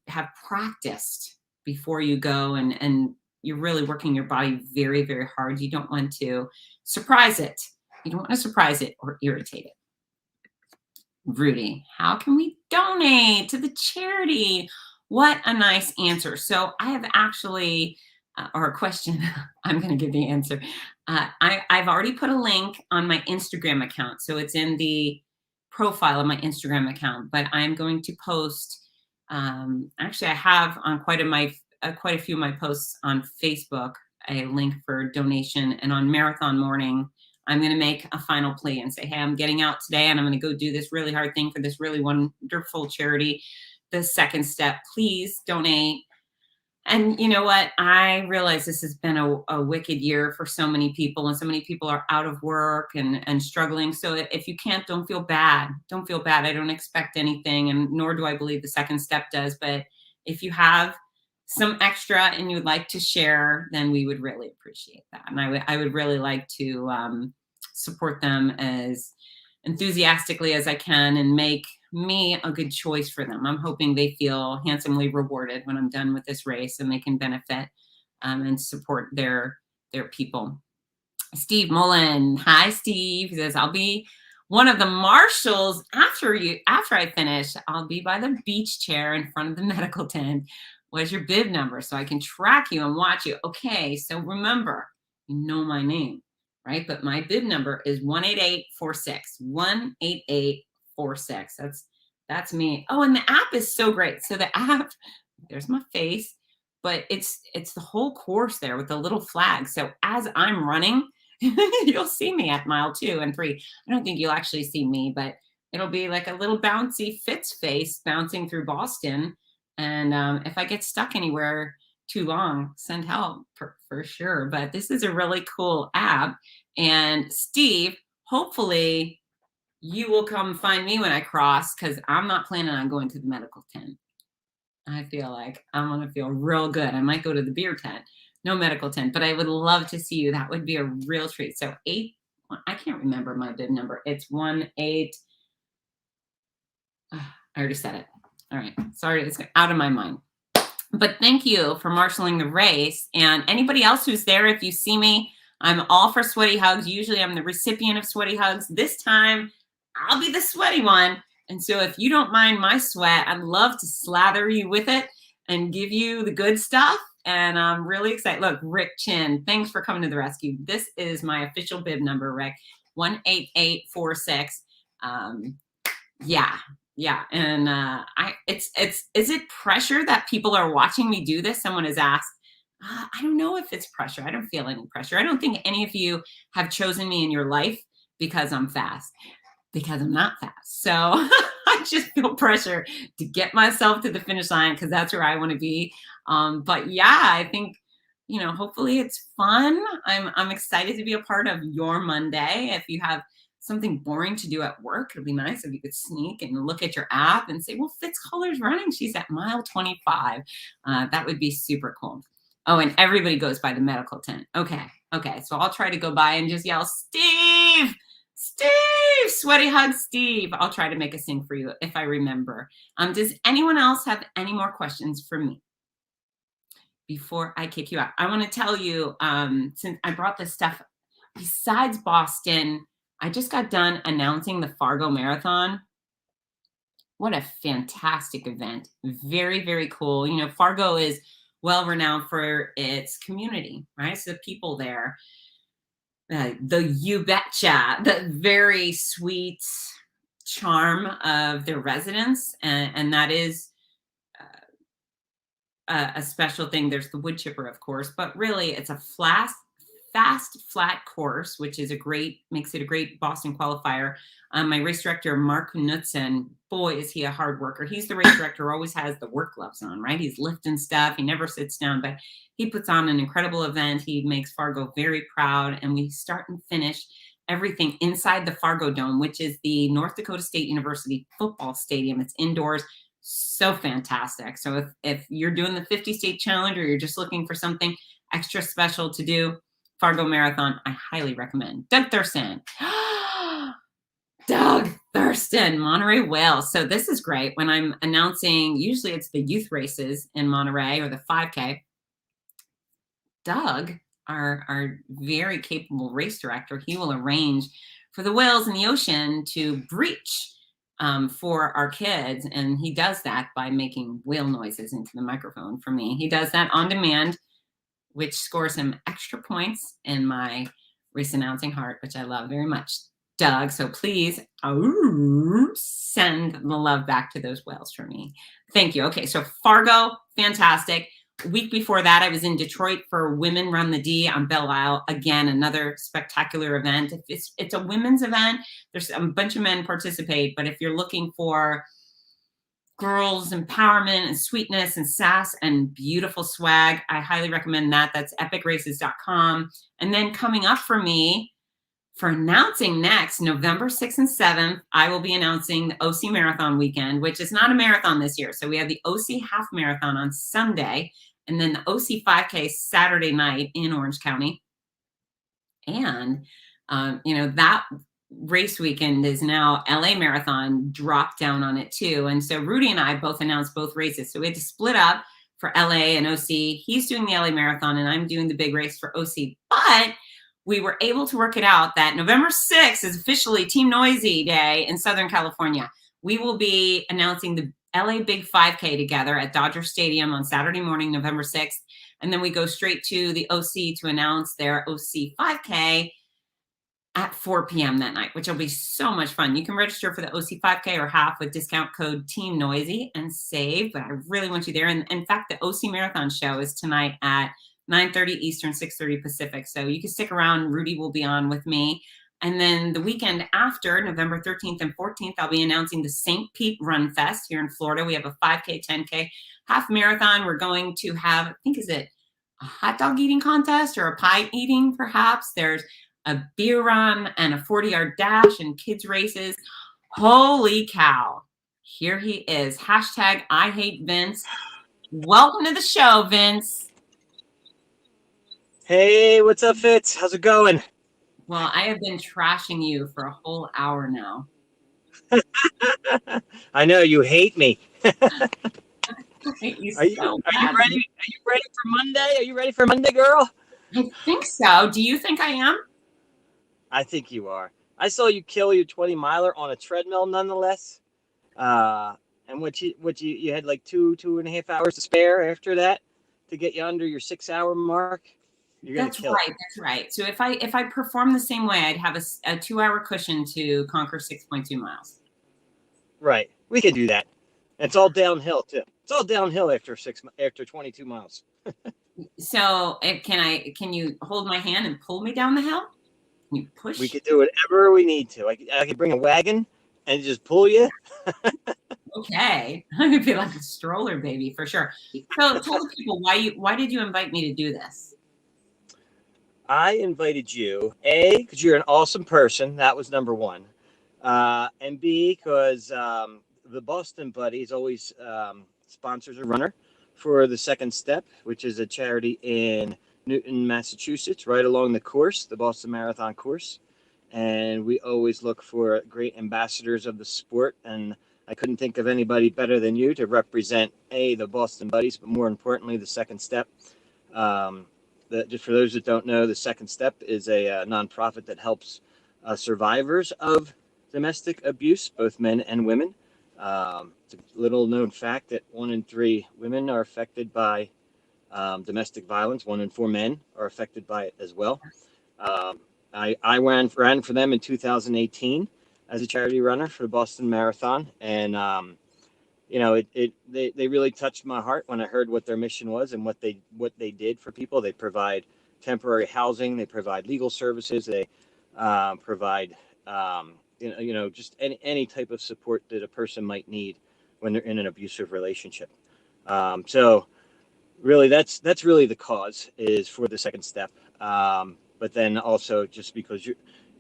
have practiced before you go, and you're really working your body very, very hard. You don't want to surprise it. You don't want to surprise it or irritate it. Rudy, how can we donate to the charity? What a nice answer. So I have actually, or a question, I'm going to give the answer. I've already put a link on my Instagram account. So it's in the profile of my Instagram account, but I'm going to post, actually I have on quite a few of my posts on Facebook, a link for donation. And on marathon morning, I'm going to make a final plea and say, hey, I'm getting out today and I'm going to go do this really hard thing for this really wonderful charity. The second step, please donate. And you know what? I realize this has been a wicked year for so many people, and so many people are out of work and struggling. So if you can't, don't feel bad. Don't feel bad. I don't expect anything, and nor do I believe the second step does. But if you have some extra and you would like to share, then we would really appreciate that. And I would really like to support them as enthusiastically as I can and make me a good choice for them. I'm hoping they feel handsomely rewarded when I'm done with this race and they can benefit and support their people. Steve Mullen, hi Steve, he says, I'll be one of the marshals after I finish. I'll be by the beach chair in front of the medical tent. What's your bib number so I can track you and watch you? Okay, so remember, you know my name, right? But my bib number is 18846. 18846. That's me. Oh, and the app is so great. So the app, there's my face, but it's the whole course there with the little flag. So as I'm running, you'll see me at mile 2 and 3. I don't think you'll actually see me, but it'll be like a little bouncy Fitz face bouncing through Boston. And if I get stuck anywhere too long, send help for sure. But this is a really cool app. And Steve, hopefully you will come find me when I cross, because I'm not planning on going to the medical tent. I feel like I'm going to feel real good. I might go to the beer tent, no medical tent, but I would love to see you. That would be a real treat. So I can't remember my bib number. It's 18. I already said it. All right. Sorry, it's out of my mind. But thank you for marshaling the race. And anybody else who's there, if you see me, I'm all for sweaty hugs. Usually I'm the recipient of sweaty hugs. This time I'll be the sweaty one. And so if you don't mind my sweat, I'd love to slather you with it and give you the good stuff. And I'm really excited. Look, Rick Chin, thanks for coming to the rescue. This is my official bib number, Rick, 18846. Yeah. And is it pressure that people are watching me do this? Someone has asked. I don't know if it's pressure. I don't feel any pressure. I don't think any of you have chosen me in your life because I'm fast, because I'm not fast. So I just feel pressure to get myself to the finish line because that's where I want to be. But yeah, I think, hopefully it's fun. I'm excited to be a part of your Monday. If you have something boring to do at work, it'd be nice if you could sneak and look at your app and say, well, Fitz Koehler's running. She's at mile 25. That would be super cool. Oh, and everybody goes by the medical tent. Okay. So I'll try to go by and just yell, Steve, sweaty hug, Steve. I'll try to make a sing for you if I remember. Does anyone else have any more questions for me before I kick you out? I want to tell you, since I brought this stuff, besides Boston, I just got done announcing the Fargo Marathon. What a fantastic event. Very, very cool. Fargo is well renowned for its community, right? So the people there, you betcha, the very sweet charm of their residents. And that is a special thing. There's the wood chipper, of course, but really it's a fast, flat course, which is makes it a great Boston qualifier. My race director, Mark Knudsen, boy, is he a hard worker. He's the race director, always has the work gloves on, right? He's lifting stuff. He never sits down, but he puts on an incredible event. He makes Fargo very proud. And we start and finish everything inside the Fargo Dome, which is the North Dakota State University football stadium. It's indoors. So fantastic. So if you're doing the 50 state challenge or you're just looking for something extra special to do, Fargo Marathon, I highly recommend. Doug Thurston. Monterey Whales. So this is great. When I'm announcing, usually it's the youth races in Monterey or the 5K. Doug, our very capable race director, he will arrange for the whales in the ocean to breach for our kids. And he does that by making whale noises into the microphone for me. He does that on demand, which scores him extra points in my race announcing heart, which I love very much, Doug. So please send the love back to those whales for me. Thank you. Okay, so Fargo, fantastic. A week before that, I was in Detroit for Women Run the D on Belle Isle. Again, another spectacular event. It's a women's event. There's a bunch of men participate, but if you're looking for girls empowerment and sweetness and sass and beautiful swag, I highly recommend that. That's epicraces.com. And then coming up for me for announcing next, November 6th and 7th, I will be announcing the OC Marathon weekend, which is not a marathon this year. So we have the OC Half Marathon on Sunday, and then the OC 5K Saturday night in Orange County. And, that race weekend is now LA Marathon dropped down on it too. And so Rudy and I both announced both races. So we had to split up for LA and OC. He's doing the LA Marathon and I'm doing the big race for OC. But we were able to work it out that November 6th is officially Team Noisy Day in Southern California. We will be announcing the LA Big 5K together at Dodger Stadium on Saturday morning, November 6th. And then we go straight to the OC to announce their OC 5K at 4 p.m. that night, which will be so much fun. You can register for the OC 5K or half with discount code Team Noisy and save, but I really want you there. And in fact, the OC Marathon show is tonight at 9:30 Eastern, 6:30 Pacific. So you can stick around. Rudy will be on with me. And then the weekend after, November 13th and 14th, I'll be announcing the St. Pete Run Fest here in Florida. We have a 5K, 10K, half marathon. We're going to have, I think, is it a hot dog eating contest or a pie eating, perhaps? There's a beer run and a 40-yard dash and kids races. Holy cow. Here he is. Hashtag I hate Vince. Welcome to the show, Vince. Hey, what's up, Fitz? How's it going? Well, I have been trashing you for a whole hour now. I know you hate me. I hate you Are you so ready? bad. Are you ready for Monday? Are you ready for Monday, girl? I think so. Do you think I am? I think you are. I saw you kill your 20 miler on a treadmill, nonetheless. And you had like two and a half hours to spare after that to get you under your 6 hour mark. You're gonna kill it. That's right. So if I perform the same way, I'd have a 2 hour cushion to conquer 6.2 miles. Right. We can do that. It's all downhill too. It's all downhill after 22 miles. So can you hold my hand and pull me down the hill? Can you push? We could do whatever we need to. I could bring a wagon and just pull you. Okay. I'm gonna be like a stroller baby for sure. So tell the people why did you invite me to do this? I invited you, A, because you're an awesome person. That was number one. And B, because the Boston Buddies always sponsors a runner for the Second Step, which is a charity in Newton, Massachusetts, right along the course, the Boston Marathon course. And we always look for great ambassadors of the sport. And I couldn't think of anybody better than you to represent, A, the Boston Buddies, but more importantly, the Second Step. Just for those that don't know, the Second Step is a nonprofit that helps survivors of domestic abuse, both men and women. It's a little known fact that 1 in 3 women are affected by domestic violence. 1 in 4 men are affected by it as well. I ran for them in 2018 as a charity runner for the Boston Marathon, and they really touched my heart when I heard what their mission was and what they did for people. They provide temporary housing, they provide legal services, they provide just any type of support that a person might need when they're in an abusive relationship. So really that's really the cause is for the Second Step. But then also just because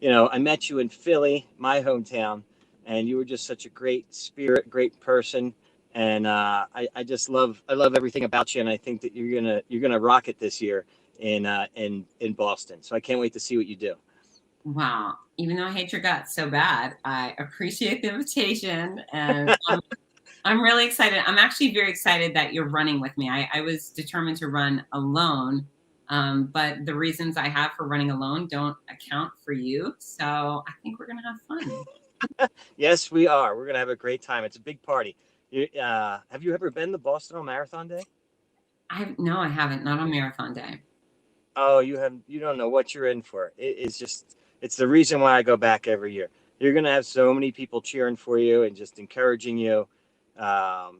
I met you in Philly, my hometown, and you were just such a great spirit, great person. And I love everything about you. And I think that you're gonna rock it this year in Boston. So I can't wait to see what you do. Wow. Even though I hate your guts so bad, I appreciate the invitation. And I'm really excited. I'm actually very excited that you're running with me. I was determined to run alone. But the reasons I have for running alone don't account for you. So I think we're going to have fun. Yes, we are. We're going to have a great time. It's a big party. Have you ever been to Boston on Marathon Day? No, I haven't. Not on Marathon Day. Oh, you don't know what you're in for. It's the reason why I go back every year. You're going to have so many people cheering for you and just encouraging you.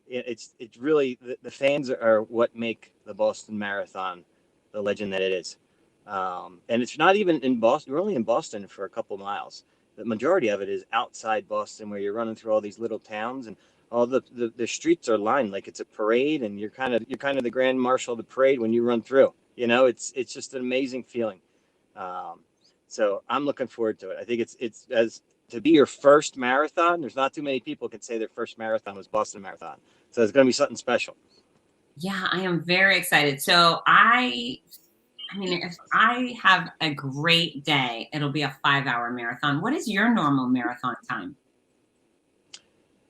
It's really, the fans are what make the Boston Marathon the legend that it is. And it's not even in Boston. You're only in Boston for a couple miles. The majority of it is outside Boston, where you're running through all these little towns, and all the streets are lined like it's a parade, and you're kind of the grand marshal of the parade when you run through. It's just an amazing feeling. So I'm looking forward to it. I think it's as to be your first marathon. There's not too many people can say their first marathon was Boston Marathon. So it's going to be something special. Yeah, I am very excited. So if I have a great day, it'll be a 5-hour marathon. What is your normal marathon time?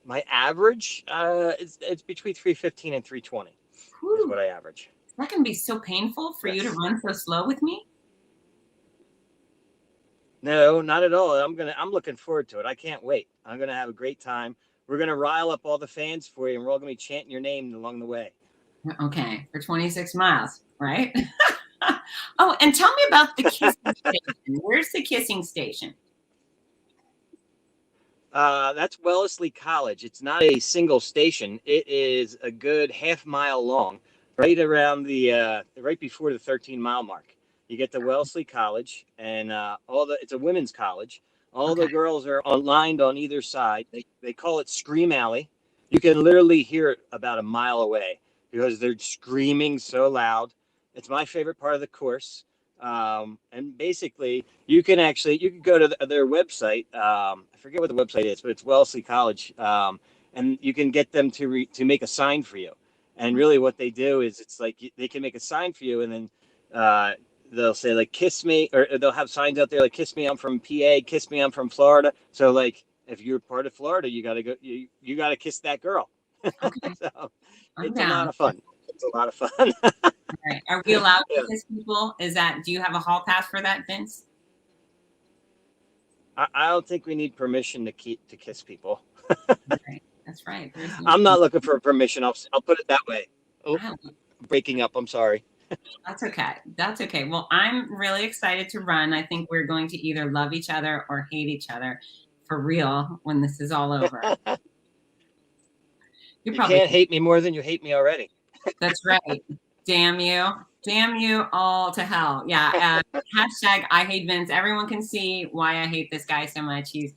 My average, it's between 3:15 and 3:20 is what I average. That can be so painful for you to run so slow with me. No, not at all. I'm looking forward to it. I can't wait. I'm gonna have a great time. We're gonna rile up all the fans for you, and we're all gonna be chanting your name along the way. Okay, for 26 miles, right? Oh, and tell me about the kissing station. Where's the kissing station? That's Wellesley College. It's not a single station. It is a good half mile long, right around right before the 13-mile mark. You get to Wellesley College, and it's a women's college. All Okay. the girls are lined on either side. They call it Scream Alley. You can literally hear it about a mile away because they're screaming so loud. It's my favorite part of the course. And basically, you can go to their website. I forget what the website is, but it's Wellesley College, and you can get them to make a sign for you. And really, what they do is it's like they can make a sign for you, and then they'll say like "kiss me," or they'll have signs out there like "kiss me, I'm from PA," "kiss me, I'm from Florida." So like if you're part of Florida, you gotta go. You gotta kiss that girl. Okay. So I'm it's a lot down. of fun. It's a lot of fun. All right. Are we allowed Yeah. to kiss people? Do you have a hall pass for that, Vince? I don't think we need permission to kiss people. Right. That's right. There's no I'm not looking for permission. I'll put it that way. Oh, wow. breaking up. I'm sorry. That's okay. That's okay. Well, I'm really excited to run. I think we're going to either love each other or hate each other for real when this is all over. You can't hate me more than you hate me already. That's right. Damn you. Damn you all to hell. Yeah. Hashtag I hate Vince. Everyone can see why I hate this guy so much. He's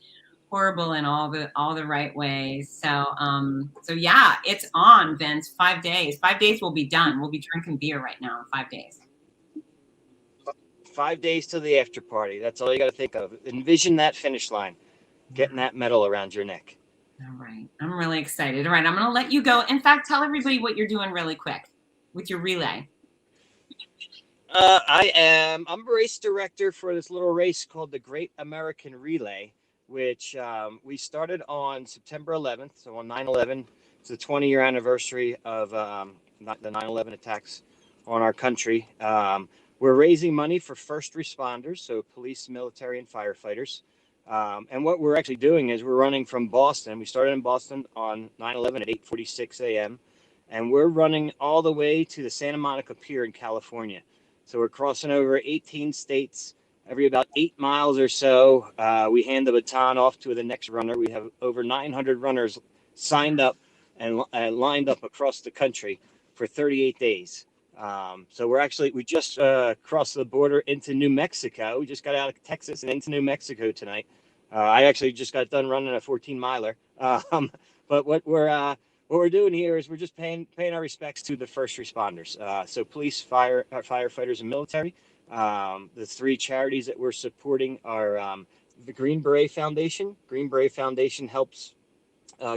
horrible in all the right ways. So yeah, it's on, Vince. 5 days. 5 days we'll be done. We'll be drinking beer right now in 5 days. 5 days till the after party. That's all you got to think of. Envision that finish line, getting that medal around your neck. All right. I'm really excited. All right. I'm going to let you go. In fact, tell everybody what you're doing really quick with your relay. I'm a race director for this little race called the Great American Relay, which we started on September 11th. So on 9/11, it's the 20-year anniversary of the 9/11 attacks on our country. We're raising money for first responders, so police, military, and firefighters. And what we're actually doing is we're running from Boston. We started in Boston on 9/11 at 8:46 a.m. And we're running all the way to the Santa Monica Pier in California. So we're crossing over 18 states. Every about 8 miles or so, we hand the baton off to the next runner. We have over 900 runners signed up and lined up across the country for 38 days. So we just crossed the border into New Mexico. We just got out of Texas and into New Mexico tonight. I actually just got done running a 14-miler. But what we're doing here is we're just paying our respects to the first responders. So police, firefighters, and military. The three charities that we're supporting are the Green Beret Foundation. Green Beret Foundation helps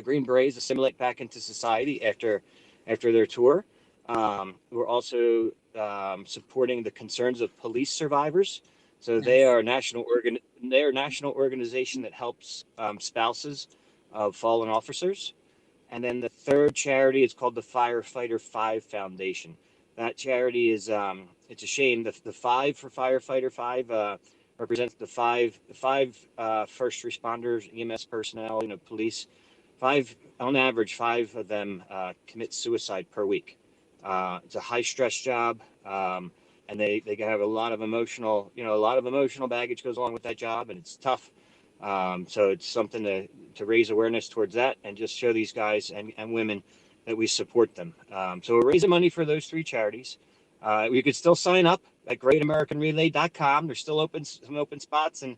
Green Berets assimilate back into society after their tour. We're also supporting the concerns of police survivors. So they are a national organization that helps spouses of fallen officers. And then the third charity is called the Firefighter 5 Foundation. That charity is it's a shame the 5 for Firefighter 5 represents the five first responders, EMS personnel, police. On average, 5 of them commit suicide per week. It's a high stress job, and they have a lot of emotional baggage goes along with that job, and it's tough. So it's something to raise awareness towards that and just show these guys and women that we support them. So we're raising money for those 3 charities. You could still sign up at greatamericanrelay.com. There's still some open spots, and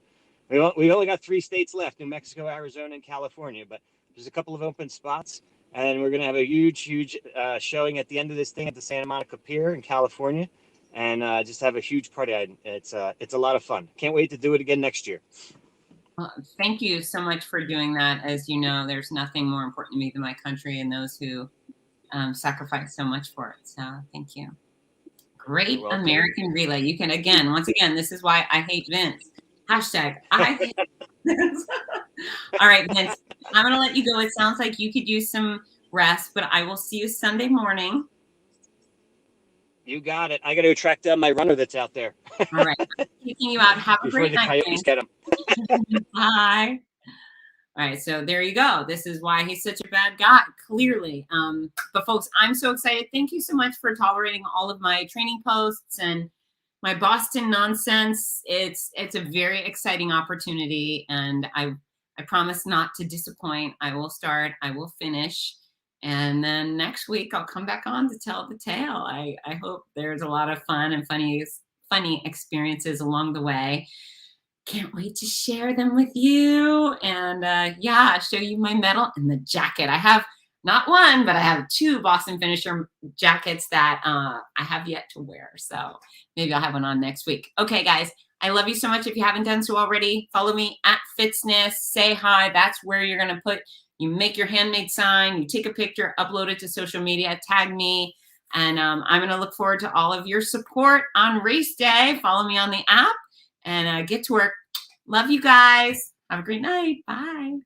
we only got 3 states left: New Mexico, Arizona, and California. But there's a couple of open spots, and we're going to have a huge showing at the end of this thing at the Santa Monica Pier in California, and just have a huge party. It's a lot of fun. Can't wait to do it again next year. Thank you so much for doing that. As you know, there's nothing more important to me than my country and those who sacrifice so much for it. So thank you. Great American Relay. You can, once again, this is why I hate Vince. Hashtag I hate Vince. All right, Vince, I'm going to let you go. It sounds like you could use some rest, but I will see you Sunday morning. You got it. I got to track down my runner that's out there. All right. Kicking you out. Have a great night. Before the coyotes get him. Bye. All right. So there you go. This is why he's such a bad guy, clearly. But folks, I'm so excited. Thank you so much for tolerating all of my training posts and my Boston nonsense. It's a very exciting opportunity, and I promise not to disappoint. I will start. I will finish. And then next week I'll come back on to tell the tale. I hope there's a lot of fun and funny experiences along the way. Can't wait to share them with you. And yeah, show you my medal and the jacket. I have not one, but I have 2 Boston Finisher jackets that I have yet to wear. So maybe I'll have one on next week. Okay, guys, I love you so much. If you haven't done so already, follow me at FITZNESS. Say hi. That's where you're going to put, you make your handmade sign, you take a picture, upload it to social media, tag me. And I'm going to look forward to all of your support on race day. Follow me on the app and get to work. Love you guys. Have a great night. Bye.